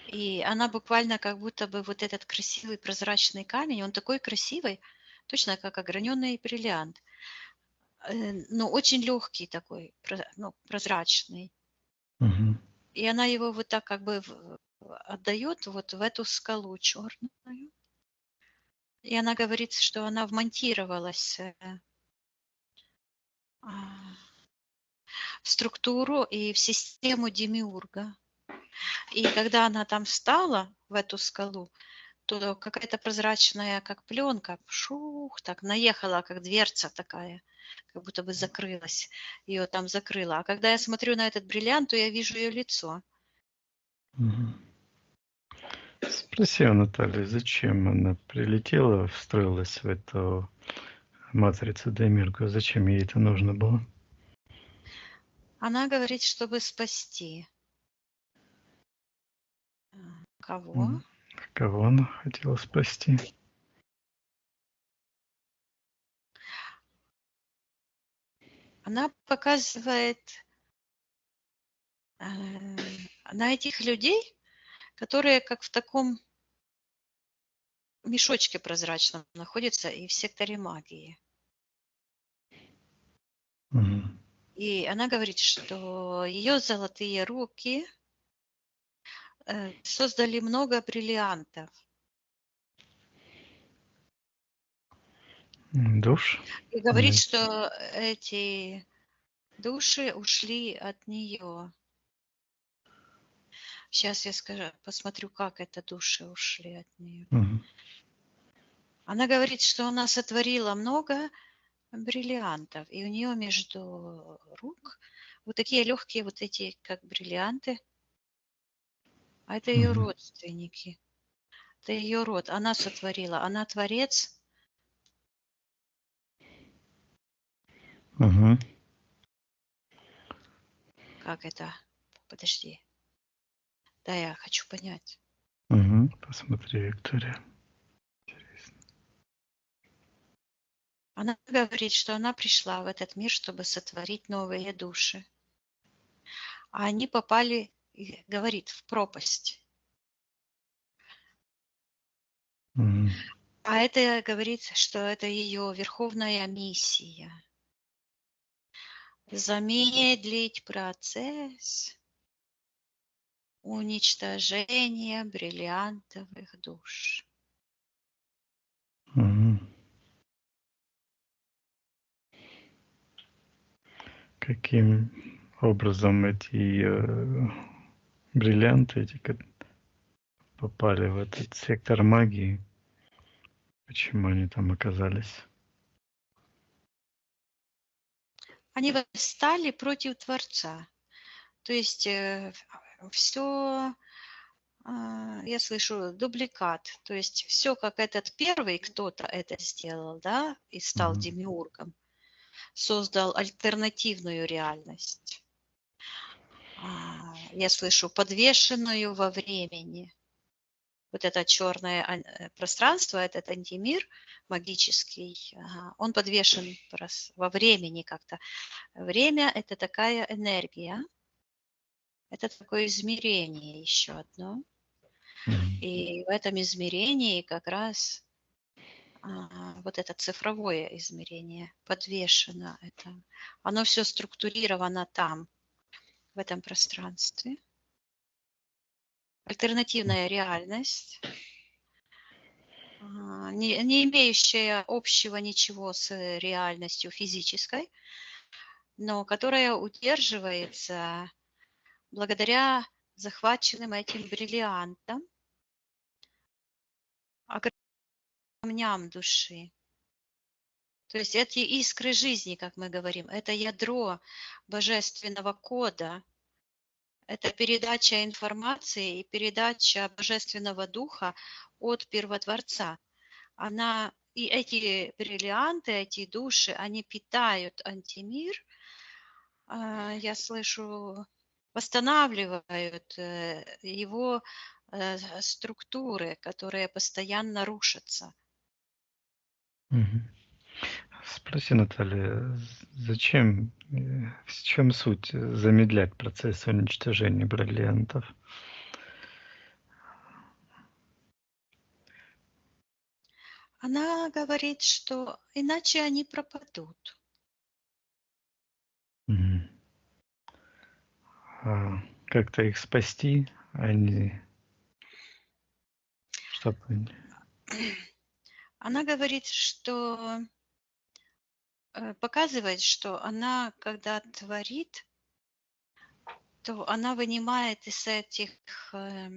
И она буквально как будто бы вот этот красивый прозрачный камень, он такой красивый, точно как ограненный бриллиант. ну, очень легкий такой, ну, прозрачный. Мгм. И она его вот так как бы отдает вот в эту скалу черную. И она говорит, что она вмонтировалась а, в структуру и в систему Демиурга. И когда она там встала в эту скалу, то какая-то прозрачная, как пленка, шух, так наехала, как дверца такая, как будто бы закрылась. Ее там закрыла. А когда я смотрю на этот бриллиант, то я вижу ее лицо. Мгм. Спроси у Натальи, зачем она прилетела, встроилась в эту матрицу Демирга? Зачем ей это нужно было? Она говорит, чтобы спасти. Кого? М. Кого она хотела спасти? Она показывает на этих людей, которые как в таком мешочке прозрачном находятся и в секторе магии. Мгм. И она говорит, что ее золотые руки создали много бриллиантов. Душ? И говорит, что эти души ушли от нее. Сейчас я скажу, посмотрю, как это души ушли от нее. Мгм. Она говорит, что она сотворила много бриллиантов, и у нее между рук вот такие легкие вот эти, как бриллианты. А это ее Мгм. родственники. Это ее род. Она сотворила. Она творец. Мгм. Как это? Подожди. Да, я хочу понять. Мгм. Посмотри, Виктория. Интересно. Она говорит, что она пришла в этот мир, чтобы сотворить новые души. А они попали, говорит, в пропасть. Мгм. А это говорится, что это ее верховная миссия. Замедлить процесс уничтожения бриллиантовых душ. Мгм. Каким образом эти бриллианты эти попали в этот сектор магии? Почему они там оказались? Они восстали против Творца. То есть все, я слышу, дубликат. То есть все, как этот первый кто-то это сделал, да, и стал Мгм. демиургом, создал альтернативную реальность. Я слышу, подвешенную во времени. Вот это черное пространство, этот антимир магический, он подвешен во времени как-то. Время – это такая энергия, это такое измерение еще одно. Мгм. И в этом измерении как раз вот это цифровое измерение подвешено. Это. Оно все структурировано там, в этом пространстве. Альтернативная реальность, не имеющая общего ничего с реальностью физической, но которая удерживается благодаря захваченным этим бриллиантам, камням души. То есть эти искры жизни, как мы говорим, это ядро божественного кода, это передача информации и передача божественного духа от первотворца. И эти бриллианты, эти души, они питают антимир, я слышу, восстанавливают его структуры, которые постоянно рушатся. Мгм. Спроси, Наталья, зачем, в чем суть замедлять процесс уничтожения бриллиантов? Она говорит, что иначе они пропадут. Мгм. А как-то их спасти, они, чтобы они... Она говорит, что показывает, что она, когда творит, то она вынимает из этих э,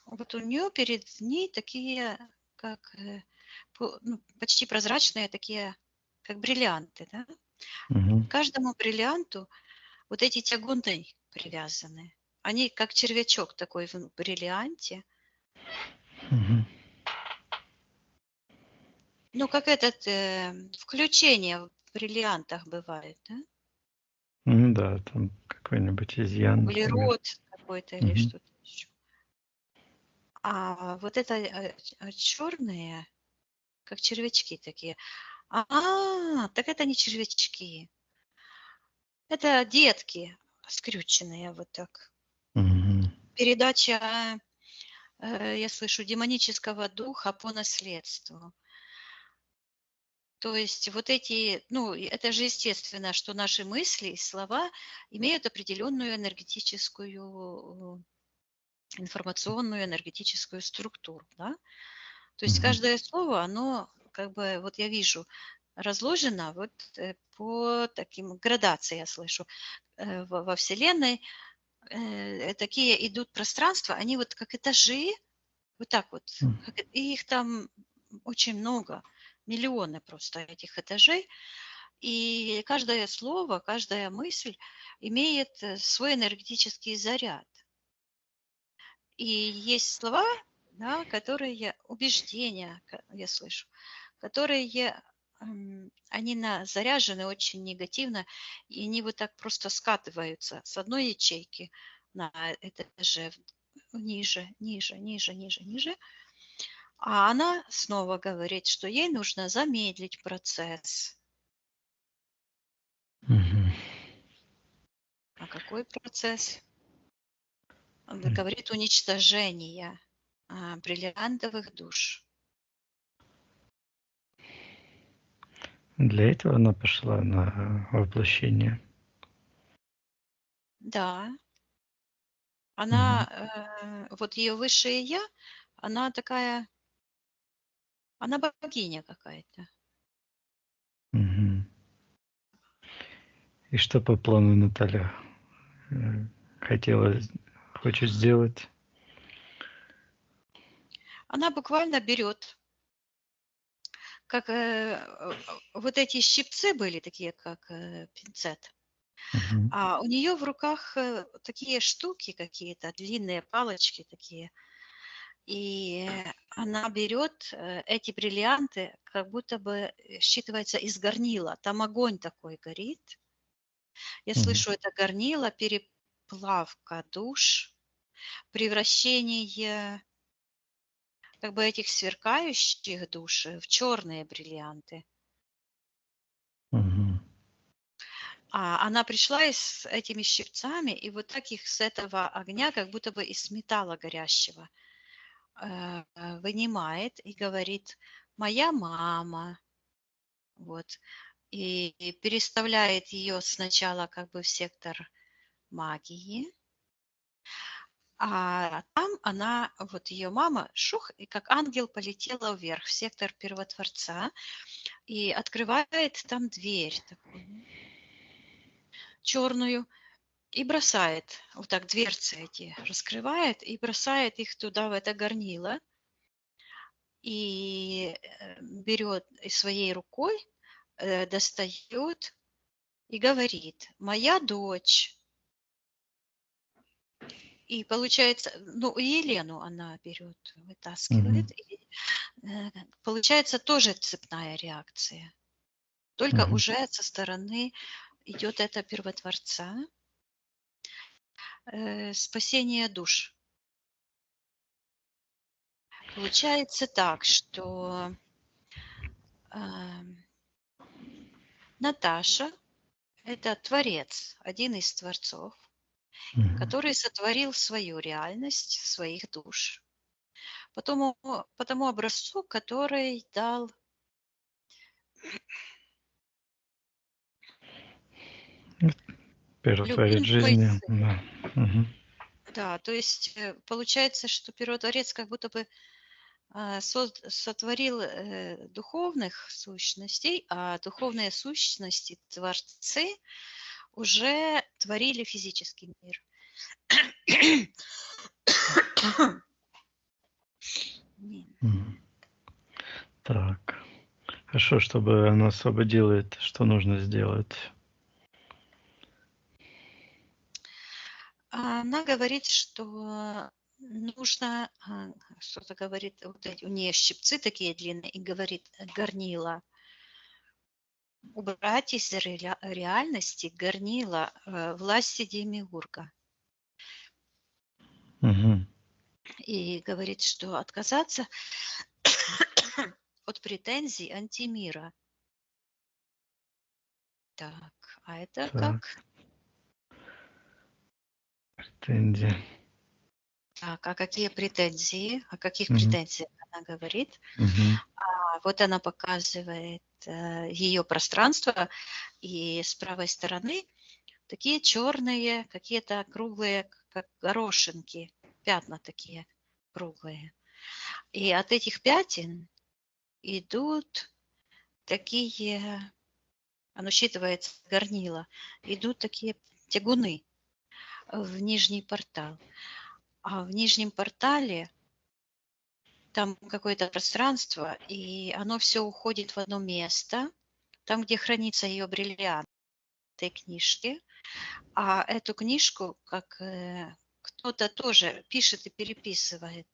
вот у нее перед ней такие, как ну, почти прозрачные такие, как бриллианты, да? Мгм. К каждому бриллианту вот эти тягуны привязаны. Они как червячок такой в бриллианте. Мгм. Ну, как этот включение в бриллиантах бывает, да? Ну да, там какой-нибудь изъян, например. Углерод какой-то или Мгм. что-то еще. А вот это черные, как червячки такие. Так это не червячки. Это детки скрюченные вот так. Мгм. Передача, я слышу, демонического духа по наследству. То есть вот эти, ну, это же естественно, что наши мысли и слова имеют определенную энергетическую, информационную энергетическую структуру, да? То есть Мгм. каждое слово, оно как бы, вот я вижу, разложено вот по таким градациям, я слышу, во Вселенной. Такие идут пространства, они вот как этажи, вот так вот, М. и их там очень много, миллионы просто этих этажей, и каждое слово, каждая мысль имеет свой энергетический заряд. И есть слова, да, которые убеждения, я слышу, которые они заряжены очень негативно, и они вот так просто скатываются с одной ячейки на этаже ниже, ниже, ниже, ниже, ниже. А она снова говорит, что ей нужно замедлить процесс. Мгм. А какой процесс? Она М. говорит уничтожение бриллиантовых душ. Для этого она пошла на воплощение. Да, Мгм. она, вот ее высшее я, она такая, она богиня какая-то. Мгм. И что по плану Наталья э, хотела, хочет сделать? Она буквально берет, как вот эти щипцы были такие, как пинцет. Мгм. А у нее в руках такие штуки какие-то, длинные палочки такие. И она берет эти бриллианты, как будто бы считывается из горнила. Там огонь такой горит. Я Мгм. слышу это горнило, переплавка душ, превращение как бы этих сверкающих душ в черные бриллианты. Мгм. А она пришла и с этими щипцами, и вот так их с этого огня, как будто бы из металла горящего, вынимает и говорит: «Моя мама». Вот. И переставляет ее сначала как бы в сектор магии, а там она, вот ее мама, шух, и как ангел полетела вверх в сектор первотворца и открывает там дверь такую черную и бросает, вот так дверцы эти раскрывает и бросает их туда, в это горнило, и берет и своей рукой достает и говорит: «Моя дочь». И получается, ну, Елену она берет, Мгм. вытаскивает. И, получается тоже цепная реакция. Только Мгм. уже со стороны идет это первотворца, спасение душ. Получается так, что ам, Наташа– это творец, один из творцов, Мгм. который сотворил свою реальность, своих душ, по тому образцу, который дал Первотворец любимый жизни. сын. Да. Мгм. Да, то есть получается, что первотворец как будто бы сотворил духовных сущностей, а духовные сущности, творцы, уже творили физический мир. Мгм. Так. Хорошо, чтобы она освободила это, что нужно сделать? Она говорит, что нужно, что-то говорит, вот у нее щипцы такие длинные, и говорит, горнила, убрать из реальности горнила власти Демиурга. Угу. И говорит, что отказаться от претензий антимира. Так, а это Так. как? Претензии. Так, а какие претензии? О каких Мгм. претензиях она говорит? Мгм. Вот она показывает ее пространство, и с правой стороны такие черные, какие-то круглые, как горошинки, пятна такие круглые. И от этих пятен идут такие, оно считывается горнило, идут такие тягуны в нижний портал. А в нижнем портале там какое-то пространство, и оно все уходит в одно место, там, где хранится ее бриллиант этой книжки. А эту книжку, как кто-то тоже пишет и переписывает.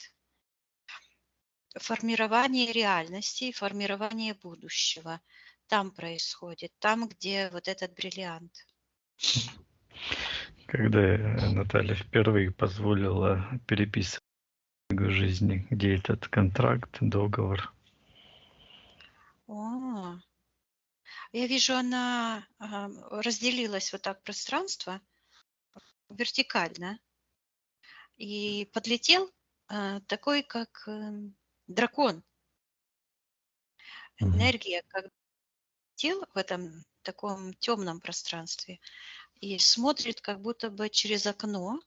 Формирование реальности, формирование будущего. Там происходит, там, где вот этот бриллиант. Когда Наталья впервые позволила переписывать книгу жизни, где этот контракт, договор? О, я вижу, она разделилась вот так пространство вертикально, и подлетел такой, как дракон. Мгм. Энергия, как тел в этом таком темном пространстве, и смотрит как будто бы через окно,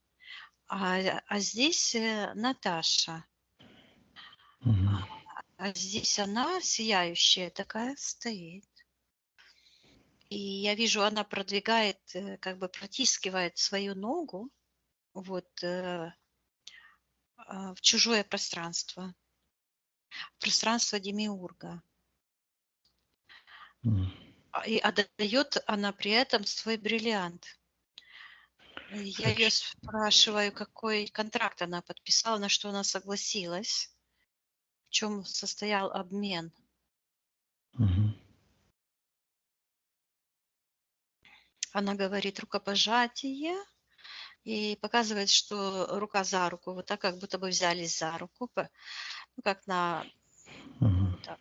а здесь Наташа, Мгм. а здесь она сияющая такая стоит. И я вижу, она продвигает, как бы протискивает свою ногу вот в чужое пространство Демиурга. Мгм. И отдает она при этом свой бриллиант. Я ее Значит, спрашиваю, какой контракт она подписала, на что она согласилась, в чем состоял обмен. мгм. Она говорит рукопожатие и показывает, что рука за руку, вот так, как будто бы взялись за руку, ну, как на Мгм. вот так.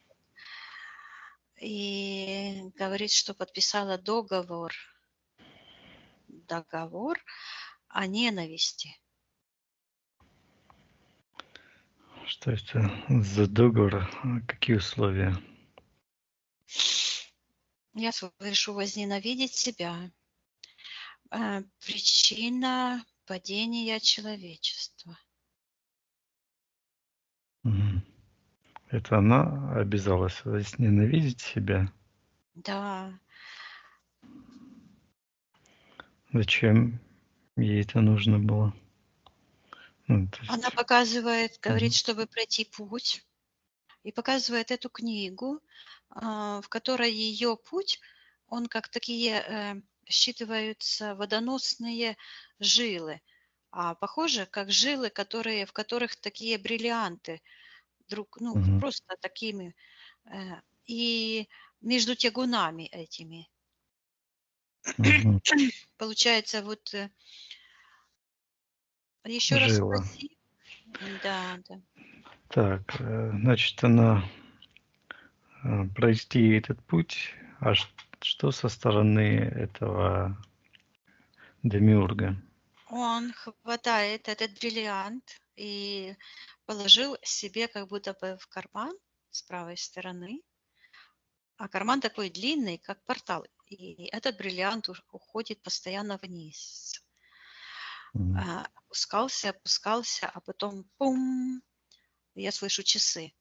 И говорит, что подписала договор о ненависти. Что это за договор? Какие условия? Я слышу возненавидеть себя. Причина падения человечества. Мгм. Это она обязалась возненавидеть себя? Да, Зачем ей это нужно было? Ну, то она есть... показывает, говорит, Мгм. чтобы пройти путь, и показывает эту книгу, в которой ее путь, он как такие считываются водоносные жилы, а похоже, как жилы, в которых такие бриллианты, ну, Мгм. просто такими, и между тягунами этими. Мгм. Получается, вот еще раз Жила. спроси. Да, да. Так, значит, она пройти этот путь, а что со стороны этого демиурга? Он хватает этот бриллиант и положил себе как будто бы в карман с правой стороны. а карман такой длинный, как портал. И этот бриллиант уходит постоянно вниз. Опускался, опускался, а потом пум, я слышу часы.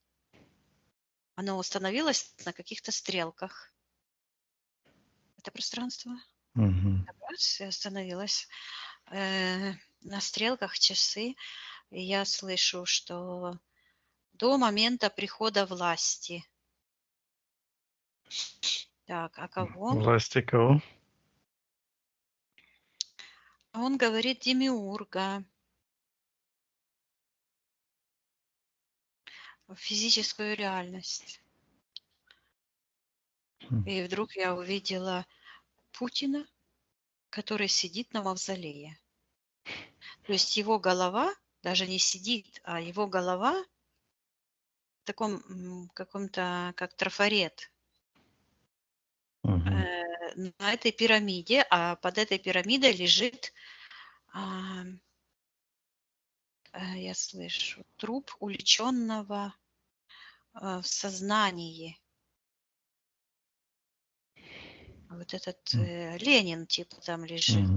Оно установилось на каких-то стрелках. Это пространство. Раз, и остановилось. На стрелках часы. И я слышу, что до момента прихода власти. Так, а кого? Власти кого? Он говорит демиурга. В физическую реальность. И вдруг я увидела Путина, который сидит на мавзолее. То есть его голова даже не сидит, а его голова в таком каком-то, как трафарет, на этой пирамиде, а под этой пирамидой лежит, я слышу, труп уличенного в сознании. Вот этот Ленин типа там лежит.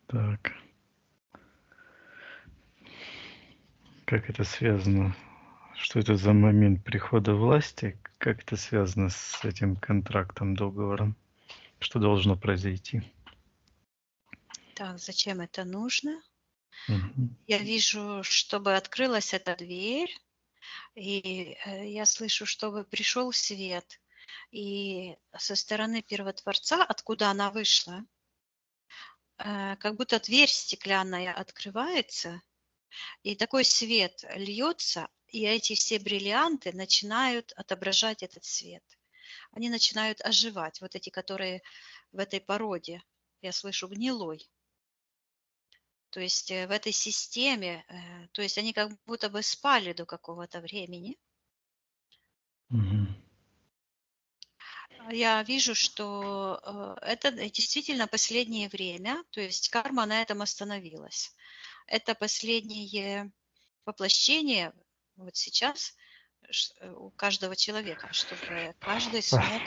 Так. Как это связано? Что это за момент прихода власти? Как это связано с этим контрактом, договором? Что должно произойти? Так, зачем это нужно? Я вижу, чтобы открылась эта дверь, и я слышу, чтобы пришел свет. И со стороны Первотворца, откуда она вышла, как будто дверь стеклянная открывается, и такой свет льется, и эти все бриллианты начинают отображать этот свет. Они начинают оживать, вот эти, которые в этой породе, я слышу, гнилой. То есть в этой системе, то есть они как будто бы спали до какого-то времени. Я вижу, что это действительно последнее время, то есть карма на этом остановилась. Это последнее воплощение вот сейчас у каждого человека, чтобы каждый смог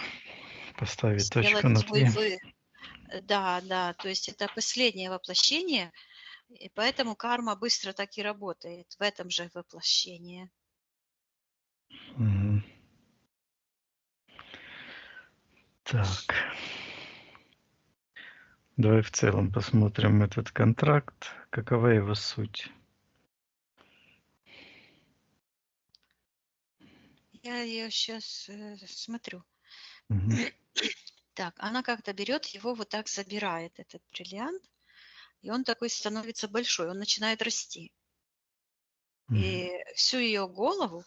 поставить точку сделать над свой «и». Да, да, то есть это последнее воплощение, и поэтому карма быстро так и работает в этом же воплощении. Так. Давай в целом посмотрим этот контракт. Какова его суть? Я ее сейчас смотрю. Так, она как-то берет его, вот так забирает, этот бриллиант, и он такой становится большой, он начинает расти. И всю ее голову,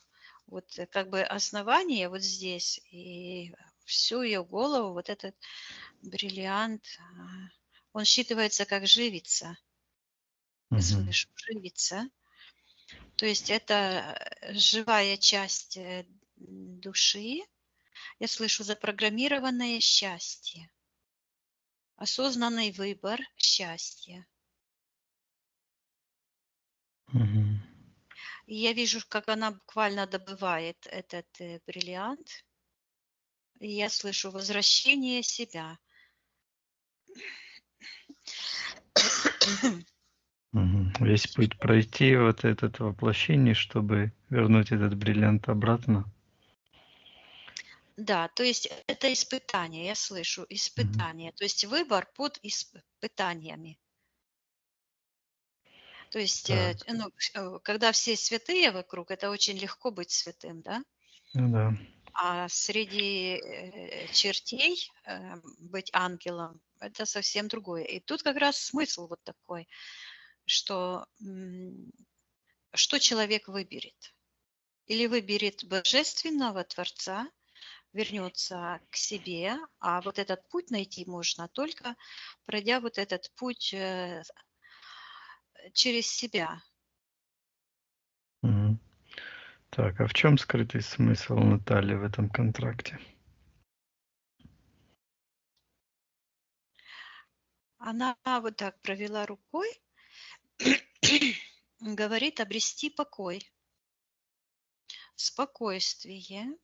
вот как бы основание вот здесь, и всю ее голову вот этот бриллиант, он считывается как живица. Я слышу, живица. То есть это живая часть души. Я слышу запрограммированное счастье, осознанный выбор счастья. И я вижу, как она буквально добывает этот бриллиант. И я слышу возвращение себя. Весь путь пройти вот этот воплощение, чтобы вернуть этот бриллиант обратно. Да, то есть это испытание, я слышу, испытание. То есть выбор под испытаниями. То есть, когда все святые вокруг, это очень легко быть святым, да? Ну да. А среди чертей быть ангелом, это совсем другое. И тут как раз смысл вот такой, что человек выберет. Или выберет божественного Творца, вернется к себе, а вот этот путь найти можно только пройдя вот этот путь через себя. Так, а в чем скрытый смысл Натальи в этом контракте? Она вот так провела рукой, говорит обрести покой. спокойствие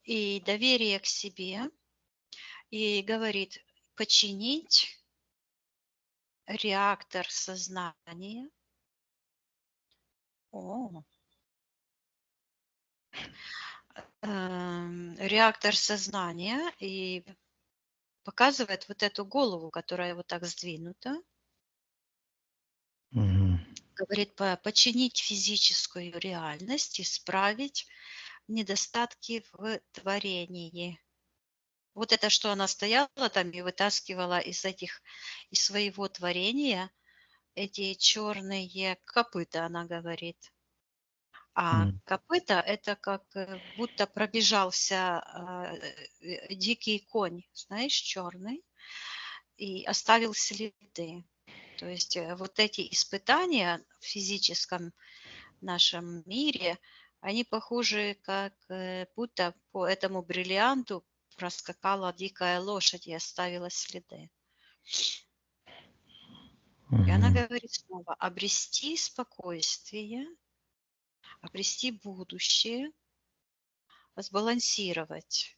и доверие к себе, и говорит починить реактор сознания. О, реактор сознания и показывает вот эту голову, которая вот так сдвинута. Мгм. Говорит починить физическую реальность, исправить недостатки в творении. Вот это, что она стояла там и вытаскивала из своего творения эти черные копыта, она говорит. А М. копыта это как будто пробежался дикий конь, знаешь, черный, и оставил следы. То есть вот эти испытания в физическом нашем мире, они похожи, как будто по этому бриллианту проскакала дикая лошадь и оставила следы. И она Мгм. говорит снова, обрести спокойствие, обрести будущее, сбалансировать.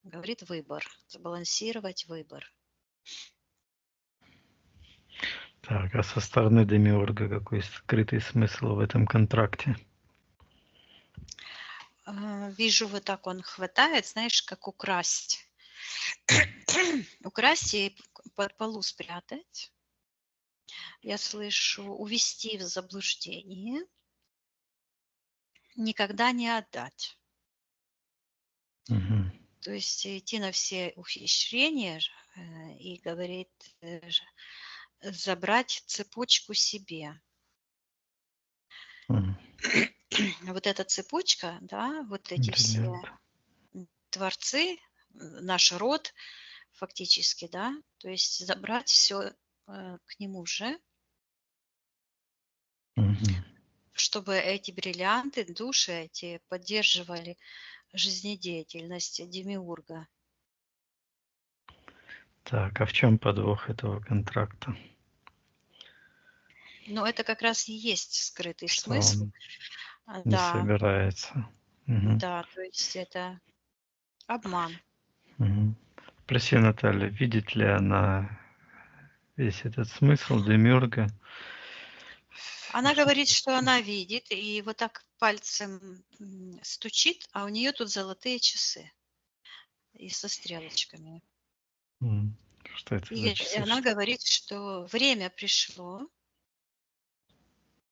Говорит выбор, сбалансировать выбор. Так, а со стороны Демиурга какой скрытый смысл в этом контракте? Вижу, вот так он хватает, знаешь, как украсть. Украсть и под полу спрятать. Я слышу увести в заблуждение, никогда не отдать. Мгм. То есть идти на все ухищрения и говорит забрать цепочку себе. Мгм. Вот эта цепочка, да, вот эти все Бриллиант. творцы, наш род фактически, да, то есть забрать все к нему же, Мгм. чтобы эти бриллианты, души эти поддерживали жизнедеятельность демиурга. Так, а в чем подвох этого контракта? Но это как раз и есть скрытый Что смысл. он не Да, собирается? Мгм. да, то есть это обман. Мгм. Спроси Наталья, видит ли она весь этот смысл Демиурга? Она говорит, что она видит и вот так пальцем стучит, а у нее тут золотые часы и со стрелочками. М. Что это за И часы? она говорит, что время пришло,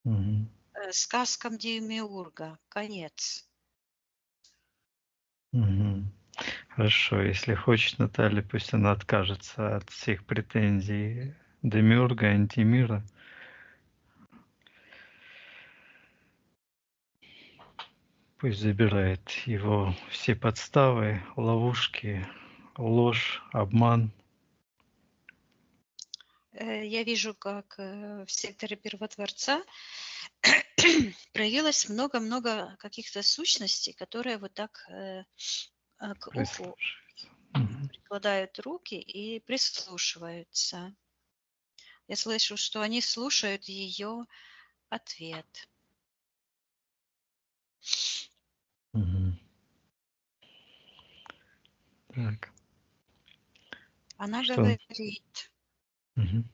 Мгм. сказкам Демиурга, конец. Мгм. Хорошо, если хочет Наталья, пусть она откажется от всех претензий Демиурга, антимира. Пусть забирает его все подставы, ловушки, ложь, обман. Я вижу, как в секторе Первотворца проявилось много-много каких-то сущностей, которые вот так к уху Прислушивается. Мгм. прикладают руки и прислушиваются. Я слышу, что они слушают ее ответ. Мгм. Так, Она что он? говорит, Мгм.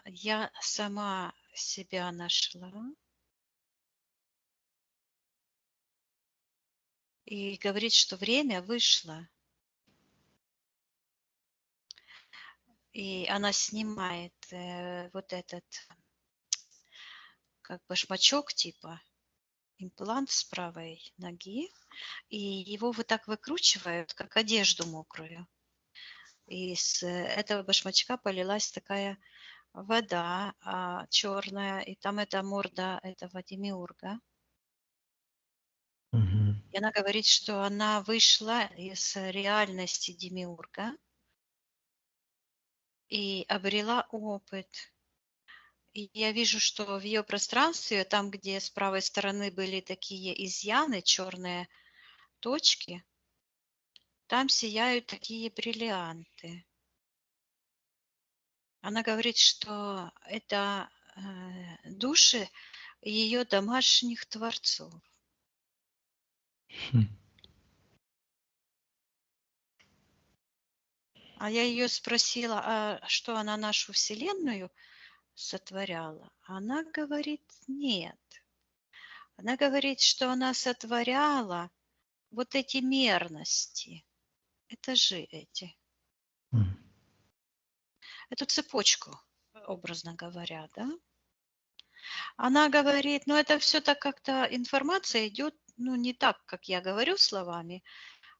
я сама себя нашла и говорит, что время вышло. И она снимает вот этот как башмачок типа, имплант с правой ноги, и его вот так выкручивают, как одежду мокрую. И с этого башмачка полилась такая вода черная, и там эта морда этого демиурга. Мгм. И она говорит, что она вышла из реальности демиурга и обрела опыт. И я вижу, что в ее пространстве, там, где с правой стороны были такие изъяны, черные точки, там сияют такие бриллианты. Она говорит, что это души ее домашних творцов. Хм. А я ее спросила, а что она нашу Вселенную сотворяла? Она говорит, нет. Она говорит, что она сотворяла вот эти мерности, этажи эти, М. эту цепочку, образно говоря, да? Она говорит, ну это все так как-то информация идет, ну не так, как я говорю словами,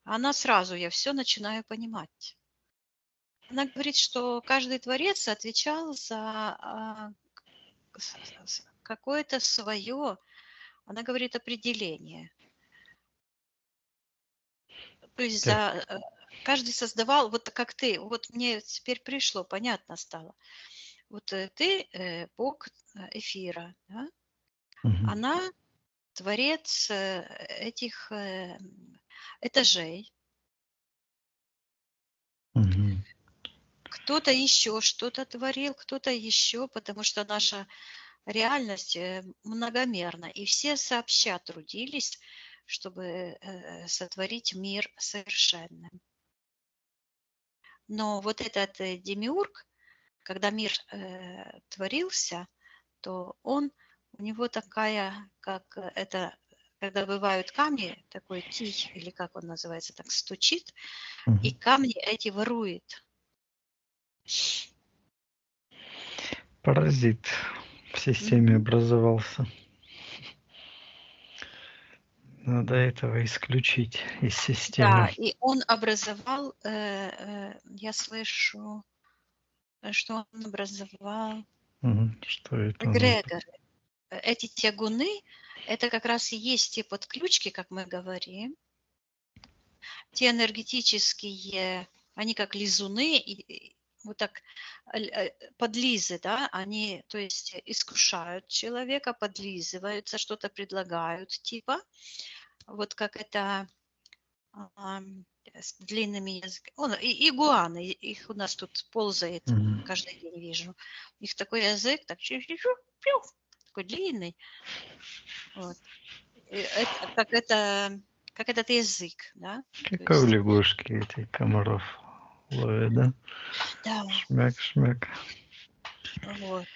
она сразу, я все начинаю понимать. Она говорит, что каждый творец отвечал за какое-то свое, она говорит, определение. То есть Так. каждый создавал, вот как ты, вот мне теперь пришло, понятно стало. Вот ты бог эфира, да? Мгм. Она творец этих этажей. Мгм. Кто-то еще что-то творил, кто-то еще, потому что наша реальность многомерна. И все сообща трудились, чтобы сотворить мир совершенным. Но вот этот демиург, когда мир творился, то у него такая, как это, когда бывают камни, такой кий, или как он называется, так стучит, и Мгм. камни эти ворует. Паразит в системе Мгм. образовался. Надо этого исключить из Да, системы. и он образовал, я слышу, что он образовал Мгм. Что это он? эгрегоры. Эти тягуны, это как раз и есть те подключки, как мы говорим, те энергетические, они как лизуны, и вот так подлизы, да, они, то есть искушают человека, подлизываются, что-то предлагают, типа, вот как это с длинными языками. Игуаны, их у нас тут ползает, Мгм. каждый день вижу. У них такой язык, так такой длинный. Вот. И как этот язык, да? То Как у есть, лягушки эти комаров ловят, да? да, Шмяк, шмяк. вот.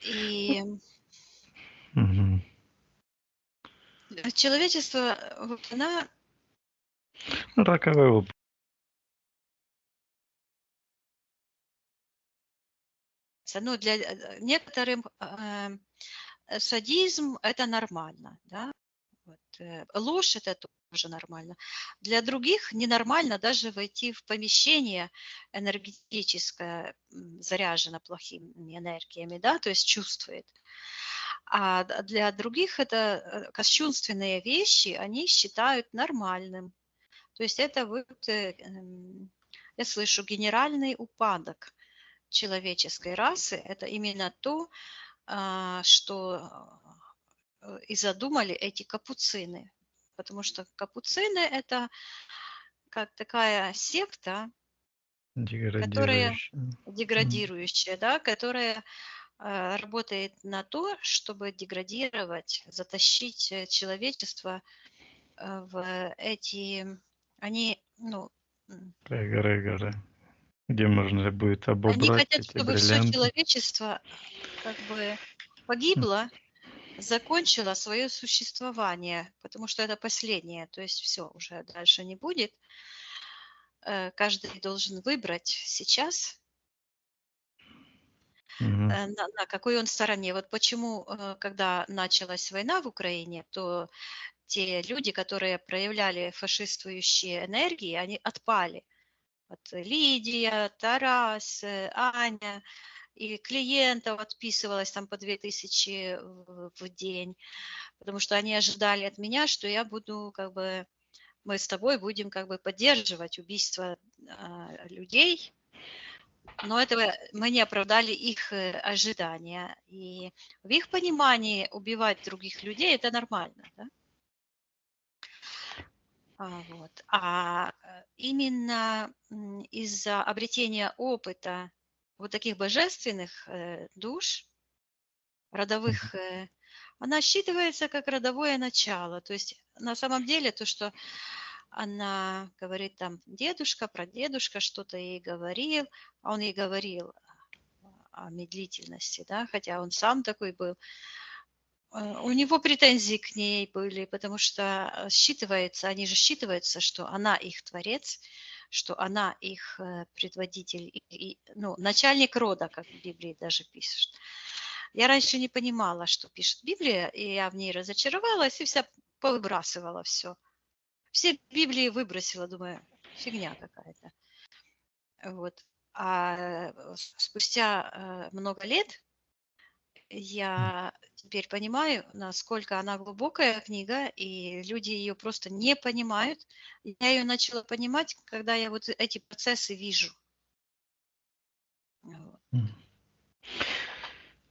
И Мгм. человечество, вот она, Раковая опухоль. ну, для некоторым садизм это нормально, да? Вот, ложь это тоже нормально. Для других ненормально даже войти в помещение энергетическое, заряжено плохими энергиями, да, то есть чувствует. А для других это кощунственные вещи, они считают нормальным. То есть это вот, я слышу, генеральный упадок человеческой расы. Это именно то, что и задумали эти капуцины. Потому что капуцины – это как такая секта, которая Деградирующая. деградирующая, да, которая работает на то, чтобы деградировать, затащить человечество в эти... Они, ну, Эгрегоры. Где можно будет они ободрать хотят, эти чтобы все бриллианты. человечество как бы Хм. погибло, закончила свое существование, потому что это последнее, то есть все, уже дальше не будет. Каждый должен выбрать сейчас, Мгм. на какой он стороне. Вот почему, когда началась война в Украине, то те люди, которые проявляли фашистующие энергии, они отпали. Вот Лидия, Тарас, Аня, и клиентов отписывалось там по 2000 в день, потому что они ожидали от меня, что я буду как бы, мы с тобой будем как бы поддерживать убийство людей, но этого мы не оправдали их ожидания. И в их понимании убивать других людей это нормально, да? Вот. Именно из-за обретения опыта вот таких божественных душ, родовых, она считывается как родовое начало. То есть на самом деле то, что она говорит там дедушка, прадедушка что-то ей говорил, а он ей говорил о медлительности, да, хотя он сам такой был. У него претензии к ней были, потому что считывается, они же считываются, что она их творец, что она их предводитель, ну, начальник рода, как в Библии даже пишет. Я раньше не понимала, что пишет Библия, и я в ней разочаровалась, и вся повыбрасывала все. Все Библии выбросила, думаю, фигня какая-то. Вот. А спустя много лет я теперь понимаю, насколько она глубокая книга, и люди ее просто не понимают. Я ее начала понимать, когда я вот эти процессы вижу. Вот.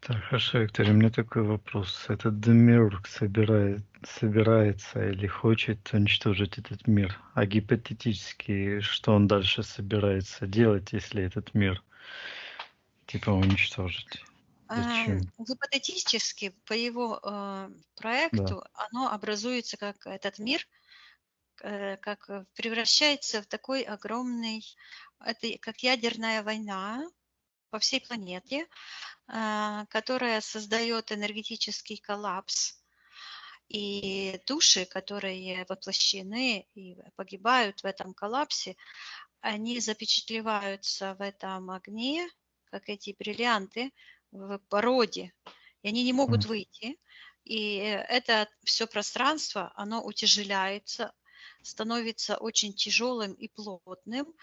Так, хорошо, Виктория, у меня такой вопрос. Этот демиург собирается или хочет уничтожить этот мир? А гипотетически, что он дальше собирается делать, если этот мир, типа, уничтожить? Зачем? Гипотетически, по его Да. проекту, оно образуется как этот мир, как превращается в такой огромный, это как ядерная война по всей планете, которая создает энергетический коллапс. И души, которые воплощены и погибают в этом коллапсе, они запечатлеваются в этом огне, как эти бриллианты в породе, и они не могут выйти. И это все пространство, оно утяжеляется, становится очень тяжелым и плотным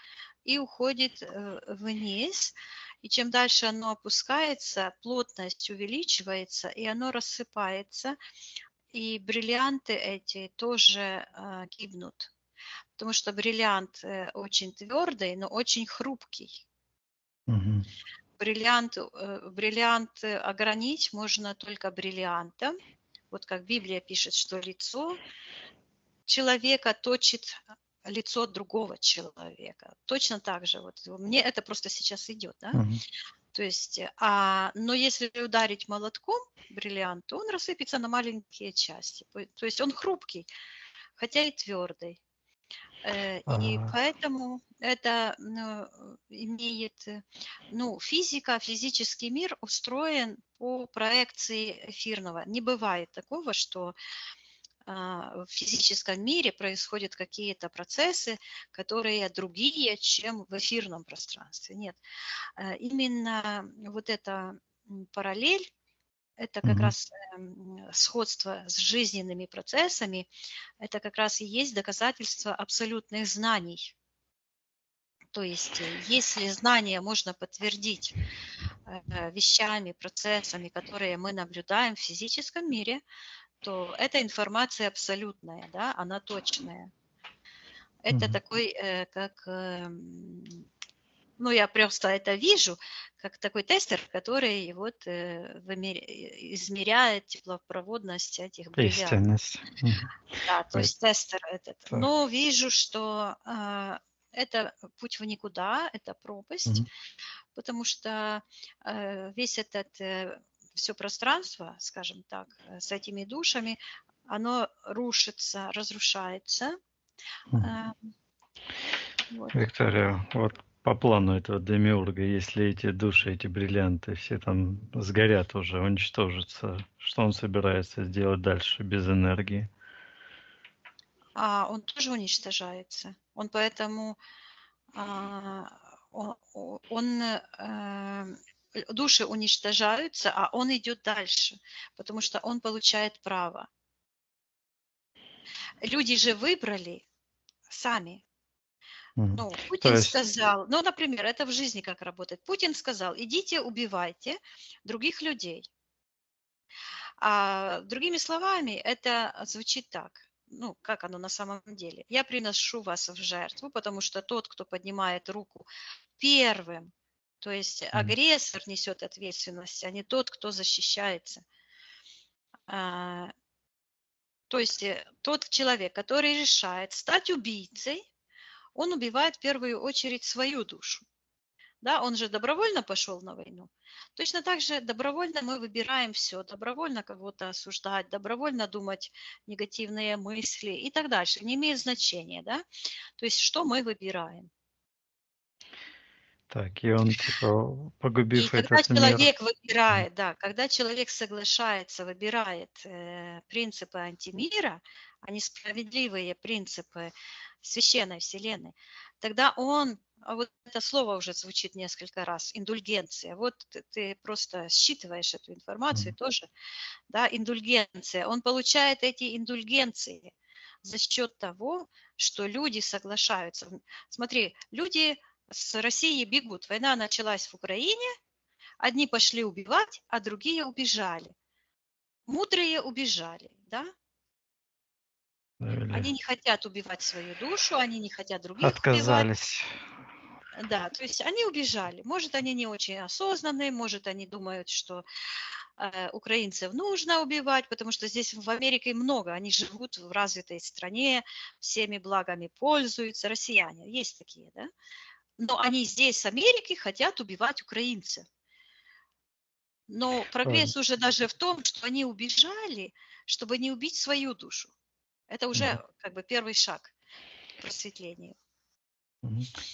и уходит вниз. И чем дальше оно опускается, плотность увеличивается, и оно рассыпается, и бриллианты эти тоже гибнут. Потому что бриллиант очень твердый, но очень хрупкий. Мгм. Бриллиант огранить можно только бриллиантом. Вот как Библия пишет, что лицо человека точит лицо другого человека. Точно так же. Вот мне это просто сейчас идет, да? Мгм. То есть, но если ударить молотком бриллиант, то он рассыпется на маленькие части. То есть он хрупкий, хотя и твердый. И А, поэтому это имеет, физика, физический мир устроен по проекции эфирного. Не бывает такого, что в физическом мире происходят какие-то процессы, которые другие, чем в эфирном пространстве. Нет, именно вот эта параллель, это как мгм. раз сходство с жизненными процессами, это как раз и есть доказательство абсолютных знаний. То есть, если знания можно подтвердить вещами, процессами, которые мы наблюдаем в физическом мире, то эта информация абсолютная, да, она точная. Это Мгм. такой, я просто это вижу, как такой тестер, который вот измеряет теплопроводность этих бриллиантов. Истинность. Мгм. Да, то Ой, есть тестер этот. так. Но вижу, что это путь в никуда, это пропасть, Мгм. потому что весь этот, все пространство, скажем так, с этими душами, оно рушится, разрушается. Мгм. Вот. Виктория, вот по плану этого демиурга, если эти души, эти бриллианты все там сгорят уже, уничтожатся, что он собирается сделать дальше без энергии? А он тоже уничтожается. Он поэтому, а, души уничтожаются, а он идет дальше, потому что он получает право. Люди же выбрали сами. Мгм. То Путин есть, сказал, например, это в жизни как работает. Путин сказал, идите убивайте других людей. А другими словами, это звучит так. Как оно на самом деле? Я приношу вас в жертву, потому что тот, кто поднимает руку первым, то есть агрессор несет ответственность, а не тот, кто защищается. А, То есть тот человек, который решает стать убийцей, он убивает в первую очередь свою душу. Да, он же добровольно пошел на войну. Точно так же добровольно мы выбираем все, добровольно кого-то осуждать, добровольно думать негативные мысли и так дальше. Не имеет значения, да? То есть что мы выбираем. Так, и он, типа, И погубив когда этот мир, человек выбирает, да, когда человек соглашается, выбирает принципы антимира, а не справедливые принципы священной вселенной, тогда он, а вот это слово уже звучит несколько раз, индульгенция. Вот ты просто считываешь эту информацию тоже, да, индульгенция. Он получает эти индульгенции за счет того, что люди соглашаются. Смотри, люди с России бегут. Война началась в Украине, одни пошли убивать, а другие убежали. Мудрые убежали, да? или Они не хотят убивать свою душу, они не хотят других убивать. отказались. Да, то есть они убежали. Может, они не очень осознанные, может, они думают, что украинцев нужно убивать, потому что здесь в Америке много, они живут в развитой стране, всеми благами пользуются, россияне, есть такие, да? Но они здесь, с Америки, хотят убивать украинцев. Но прогресс уже даже в том, что они убежали, чтобы не убить свою душу. Это уже как бы первый шаг к просветлению.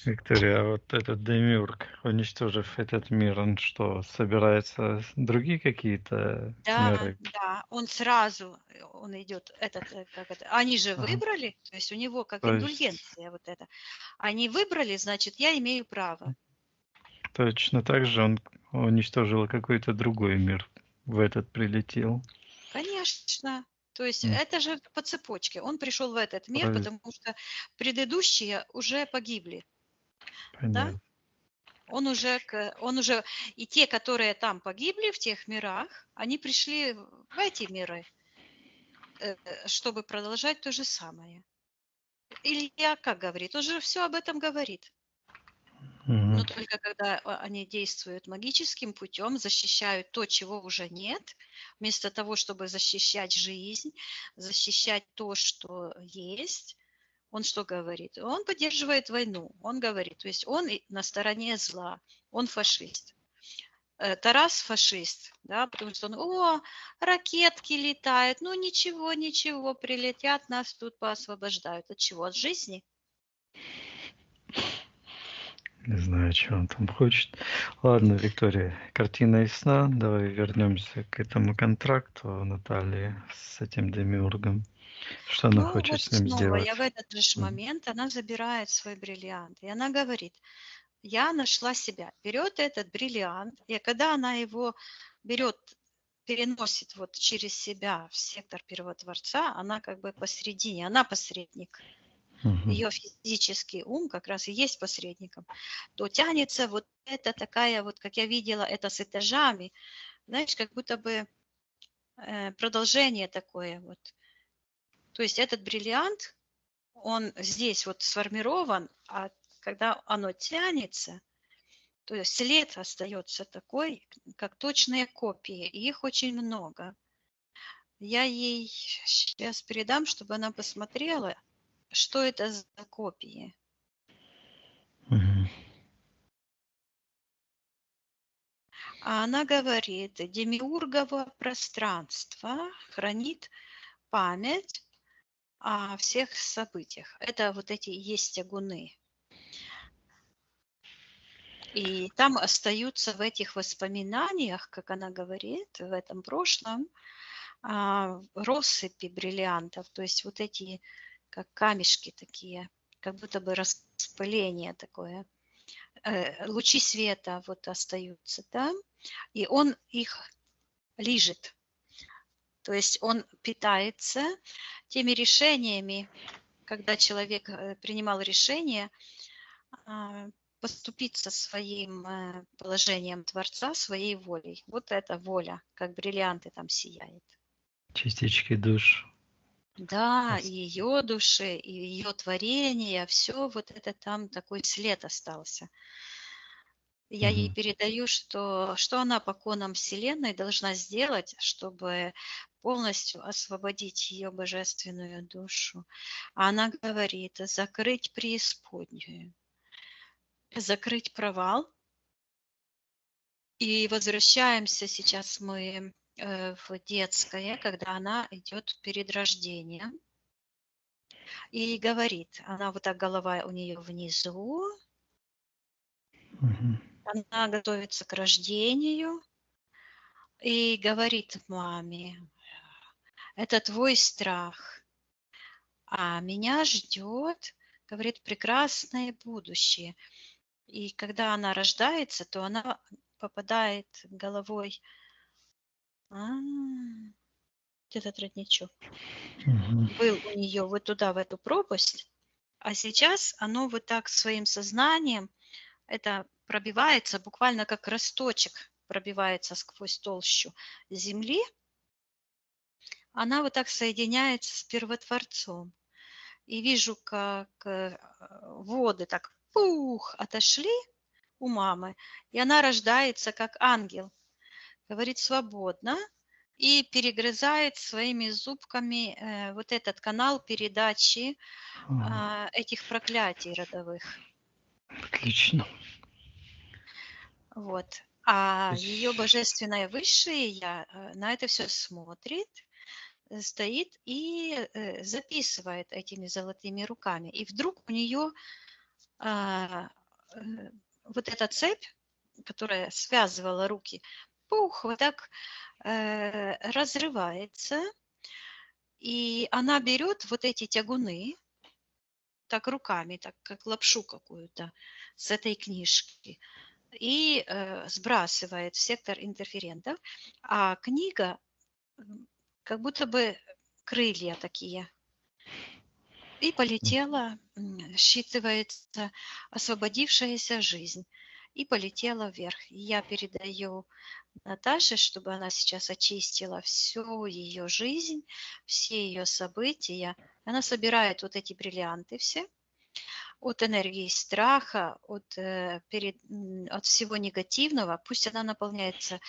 Виктория, а вот этот Демиург, уничтожив этот мир, он что, собирается другие какие-то Да, миры? да, он сразу, он идет, как это, они же Ага. выбрали, то есть у него как То есть индульгенция вот это. Они выбрали, значит, я имею право. точно так же он уничтожил какой-то другой мир, в этот прилетел. Конечно. То есть М, это же по цепочке. Он пришел в этот мир, правильно, потому что предыдущие уже погибли, да? понятно. Он уже, и те, которые там погибли в тех мирах, они пришли в эти миры, чтобы продолжать то же самое. Илья как говорит, он же все об этом говорит. Но Мгм. только когда они действуют магическим путем, защищают то, чего уже нет, вместо того, чтобы защищать жизнь, защищать то, что есть, он что говорит? Он поддерживает войну. Он говорит, то есть он на стороне зла, он фашист. Тарас фашист, да, потому что он, ракетки летают, ну ничего, ничего, прилетят, нас тут поосвобождают. От чего? От жизни? Не знаю, что он там хочет. Ладно, Виктория, картина ясна. Давай вернемся к этому контракту Натальи с этим Демиургом. Что она Ну хочет вот с ним снова я в сделать? этот же момент, она забирает свой бриллиант, и она говорит, я нашла себя, берет этот бриллиант, и когда она его берет, переносит вот через себя в сектор Первотворца, она как бы посередине, она посредник. Мгм. Ее физический ум как раз и есть посредником, то тянется вот это такая вот, как я видела, это с этажами, знаешь, как будто бы продолжение такое вот. То есть этот бриллиант, он здесь вот сформирован, а когда оно тянется, то есть след остается такой, как точные копии, и их очень много. Я ей сейчас передам, чтобы она посмотрела, что это за копии. Мгм. А она говорит, демиургово пространство хранит память о всех событиях. Это вот эти и есть тягуны. И там остаются в этих воспоминаниях, как она говорит, в этом прошлом, россыпи бриллиантов, то есть вот эти как камешки такие, как будто бы распыление такое. Лучи света вот остаются там, и он их лижет. То есть он питается теми решениями, когда человек принимал решение поступиться своим положением Творца, своей волей. Вот эта воля, как бриллианты там сияет. Частички душ. Да, и ее души, и ее творение, все вот это там такой след остался. Я ей Мгм. передаю, что она по конам Вселенной должна сделать, чтобы полностью освободить ее божественную душу. А она говорит, закрыть преисподнюю, закрыть провал, И возвращаемся сейчас мы в детское, когда она идет перед рождением. И говорит, она вот так, голова у нее внизу, Мгм. она готовится к рождению и говорит маме, это твой страх, а меня ждет, говорит, прекрасное будущее. И когда она рождается, то она попадает головой этот родничок. Мгм. Был у нее вот туда, в эту пропасть, а сейчас оно вот так своим сознанием, это пробивается буквально как росточек, пробивается сквозь толщу земли, она вот так соединяется с первотворцом. И вижу, как воды так пух отошли у мамы, и она рождается как ангел, говорит свободно и перегрызает своими зубками вот этот канал передачи этих проклятий родовых. Отлично. Вот. А ее божественное высшее я на это все смотрит, стоит и записывает этими золотыми руками. И вдруг у нее вот эта цепь, которая связывала руки, пух, вот так разрывается, и она берет вот эти тягуны, так руками, так как лапшу какую-то с этой книжки, и сбрасывает в сектор интерферентов, а книга как будто бы крылья такие. И полетела, считывается освободившаяся жизнь, и полетела вверх. И я передаю Наташе, чтобы она сейчас очистила всю ее жизнь, все ее события. Она собирает вот эти бриллианты все от энергии страха, от всего негативного. Пусть она наполняется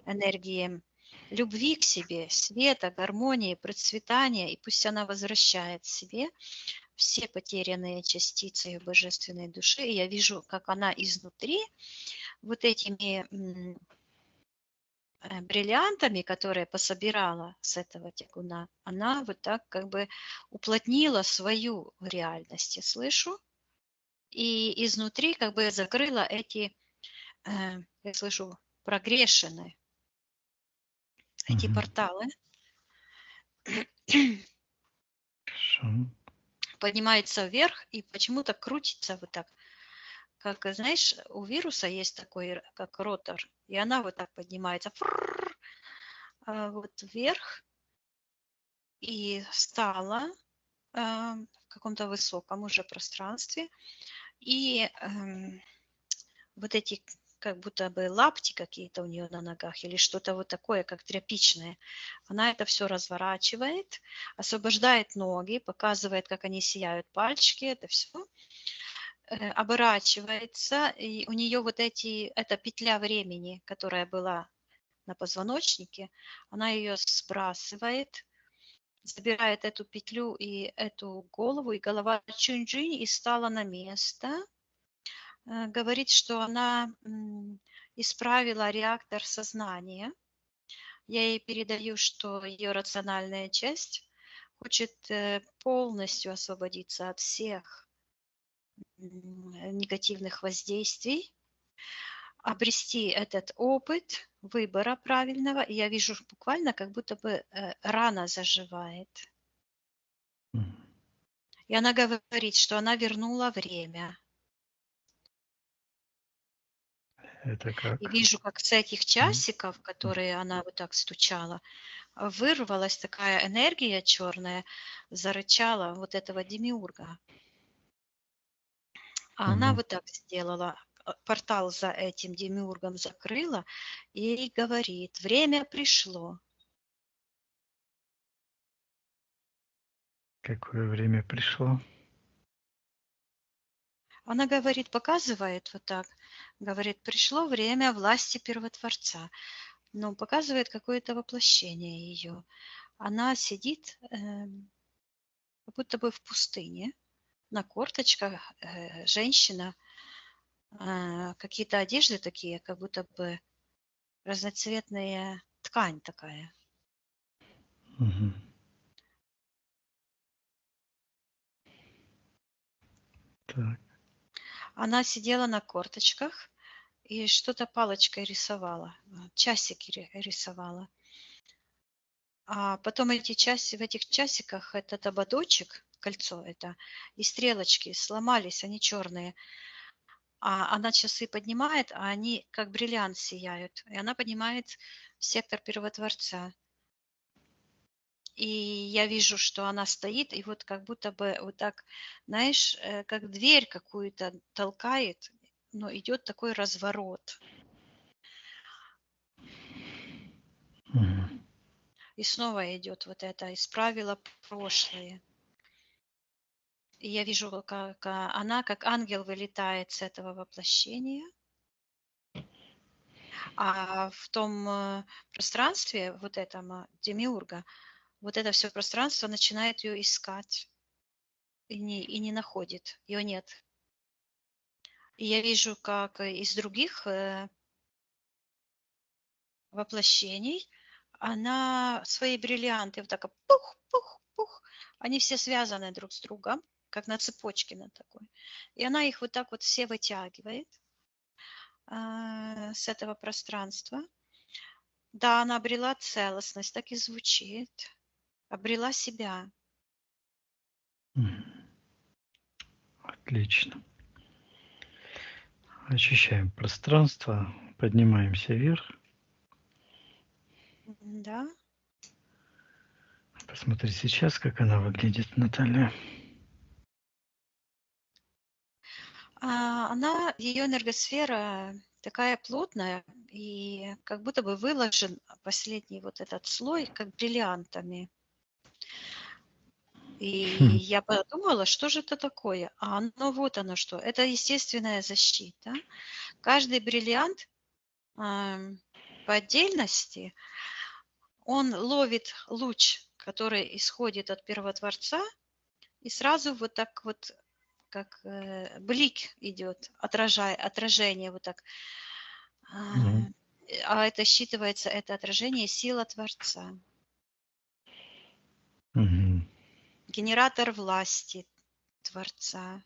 энергией любви к себе, света, гармонии, процветания, и пусть она возвращает себе все потерянные частицы ее божественной души. И я вижу, как она изнутри вот этими бриллиантами, которые пособирала с этого тягуна, она вот так как бы уплотнила свою реальность, я слышу, и изнутри как бы закрыла эти, я слышу, прогрешены, эти Мгм. порталы. Хорошо. Поднимается вверх и почему-то крутится вот так. Как, знаешь, у вируса есть такой, как ротор, и она вот так поднимается вот вверх и стала в каком-то высоком уже пространстве. И вот эти как будто бы лапти какие-то у нее на ногах или что-то вот такое, как тряпичное. Она это все разворачивает, освобождает ноги, показывает, как они сияют пальчики, это все оборачивается, и у нее вот эта петля времени, которая была на позвоночнике, она ее сбрасывает, забирает эту петлю и эту голову, и голова чунь-чунь и стала на место. Говорит, что она исправила реактор сознания. Я ей передаю, что ее рациональная часть хочет полностью освободиться от всех негативных воздействий, обрести этот опыт выбора правильного. И я вижу буквально, как будто бы рана заживает. Мгм. И она говорит, что она вернула время. Это И как? вижу, как с этих М. часиков, которые она вот так стучала, вырвалась такая энергия черная, зарычала вот этого демиурга. А она Мгм. вот так сделала, портал за этим демиургом закрыла и говорит, время пришло. Какое время пришло? Она говорит, показывает вот так, говорит, пришло время власти первотворца. Но показывает какое-то воплощение ее. Она сидит как будто бы в пустыне, на корточках, женщина, какие-то одежды такие, как будто бы разноцветная ткань такая. Мгм. Так. Она сидела на корточках и что-то палочкой рисовала, часики рисовала. А потом в этих часиках этот ободочек, кольцо это, и стрелочки сломались, они черные. А она часы поднимает, а они как бриллиант сияют. И она поднимает в сектор Первотворца. И я вижу, что она стоит, и вот как будто бы вот так, знаешь, как дверь какую-то толкает, но идет такой разворот. Мгм. И снова идет вот это, исправила прошлое. И я вижу, как она, как ангел, вылетает с этого воплощения, а в том пространстве, вот этом демиурга, вот это все пространство начинает ее искать и не находит, ее нет. И я вижу, как из других воплощений она свои бриллианты вот так пух, пух, пух, они все связаны друг с другом, как на цепочке на такой. И она их вот так вот все вытягивает с этого пространства. Да, она обрела целостность, так и звучит. Обрела себя. Мгм. Отлично. Очищаем пространство, поднимаемся вверх. Да. Посмотри сейчас, как она выглядит, Наталья. Она, ее энергосфера такая плотная, и как будто бы выложен последний вот этот слой, как бриллиантами. И Хм. я подумала, что же это такое? А оно вот оно что. Это естественная защита. Каждый бриллиант по отдельности, он ловит луч, который исходит от Первотворца, и сразу вот так вот, как блик идет, отражение вот так. Мгм. А это считывается, это отражение сила Творца. Мгм. Генератор власти Творца.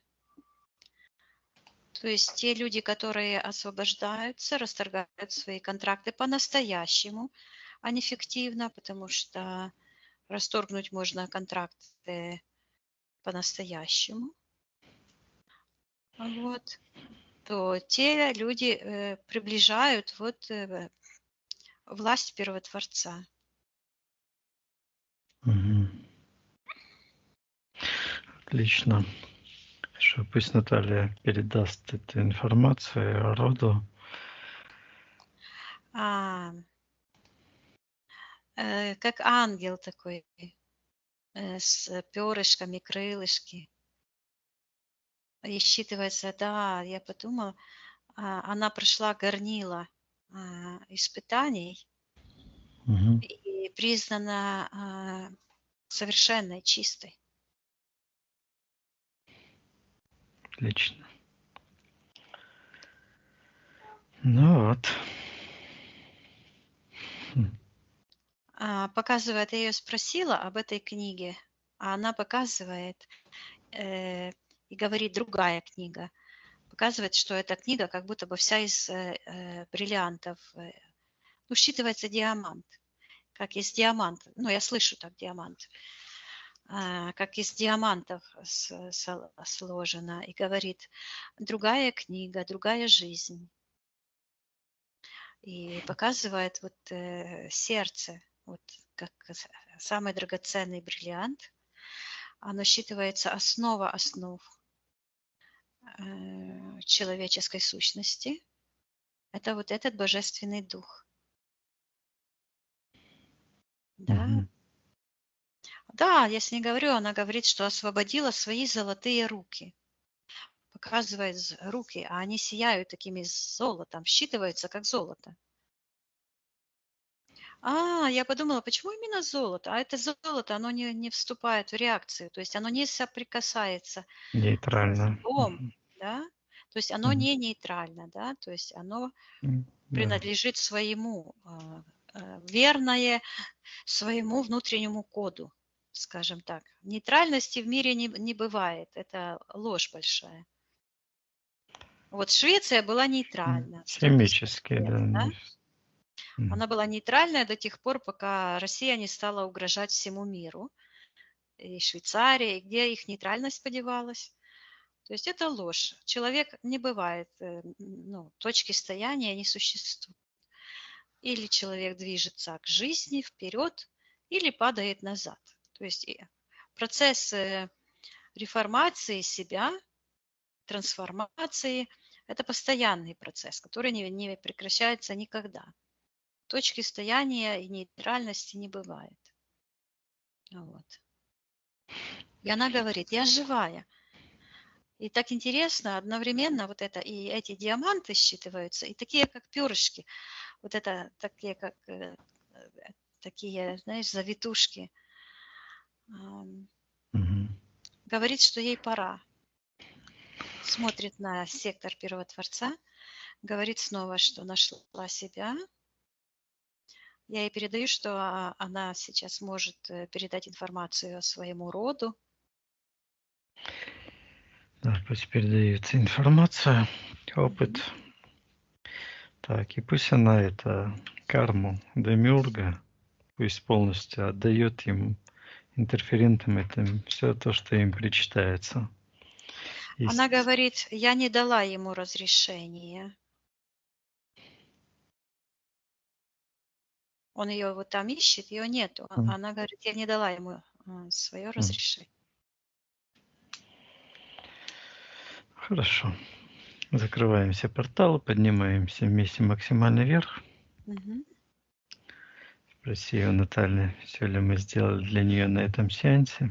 То есть те люди, которые освобождаются, расторгают свои контракты по-настоящему, а не фиктивно, потому что расторгнуть можно контракты по-настоящему. Вот. То те люди приближают вот власть Первотворца. Мгм. Отлично. Хорошо, пусть Наталья передаст эту информацию роду. Как ангел такой, с перышками, крылышки. И считывается, да, я подумала, она прошла горнило испытаний Мгм. и признана совершенной, чистой. Отлично. Ну вот. Показывает, я ее спросила об этой книге, а она показывает и говорит другая книга. Показывает, что эта книга как будто бы вся из бриллиантов. Ну, считывается диамант. Как из диаманта. Ну, я слышу так диамант. Как из диамантов сложена. И говорит, другая книга, другая жизнь. И показывает вот сердце, вот как самый драгоценный бриллиант. Оно считывается основа основ человеческой сущности. Это вот этот божественный дух. Да, Мгм. да, я с ней говорю, она говорит, что освободила свои золотые руки. Показывает руки, а они сияют такими золотом, считываются как золото. Я подумала, почему именно золото? А это золото, оно не вступает в реакцию, то есть оно не соприкасается с Нейтрально. злом, Мгм. да? То есть оно Мгм. не нейтрально, да, то есть оно Да. принадлежит своему, верное своему внутреннему коду, скажем так. Нейтральности в мире не бывает, это ложь большая. Вот Швеция была нейтральна столько Химические, лет, да. да? Мгм. Она была нейтральная до тех пор, пока Россия не стала угрожать всему миру, и Швейцария, и где их нейтральность подевалась. То есть это ложь. Человек не бывает, ну, точки стояния не существует. Или человек движется к жизни вперед, или падает назад. То есть процесс реформации себя, трансформации – это постоянный процесс, который не прекращается никогда. Точки стояния и нейтральности не бывает. Вот. И она говорит, я живая. И так интересно, одновременно вот это, и эти диаманты считываются, и такие, как перышки, вот это такие, как такие, знаешь, завитушки. Мгм. Говорит, что ей пора. Смотрит на сектор Первотворца, говорит снова, что нашла себя. Я ей передаю, что она сейчас может передать информацию своему роду. Да, пусть передается информация, опыт. Так, и пусть она это карму Демиурга, пусть полностью отдает им, интерферентам, это все то, что им причитается. Она говорит, я не дала ему разрешения. Он ее вот там ищет, ее нету. Она говорит, я не дала ему свое разрешение. Хорошо. Закрываем все порталы, поднимаемся вместе максимально вверх. Мгм. Спроси у Натальи, все ли мы сделали для нее на этом сеансе.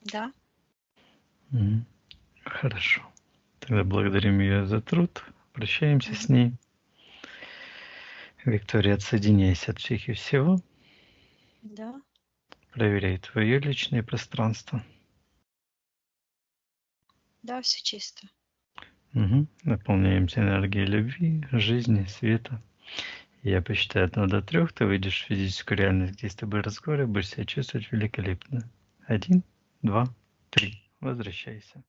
Да. Мгм. Хорошо. Тогда благодарим ее за труд. Прощаемся с ней. Виктория, отсоединяйся от всех и всего. Да. Проверяй твое личное пространство. Да, все чисто. Угу. Наполняемся энергией любви, жизни, света. Я посчитаю от 1 до 3, ты выйдешь в физическую реальность, где с тобой разговариваю, будешь себя чувствовать великолепно. 1, 2, 3. Возвращайся.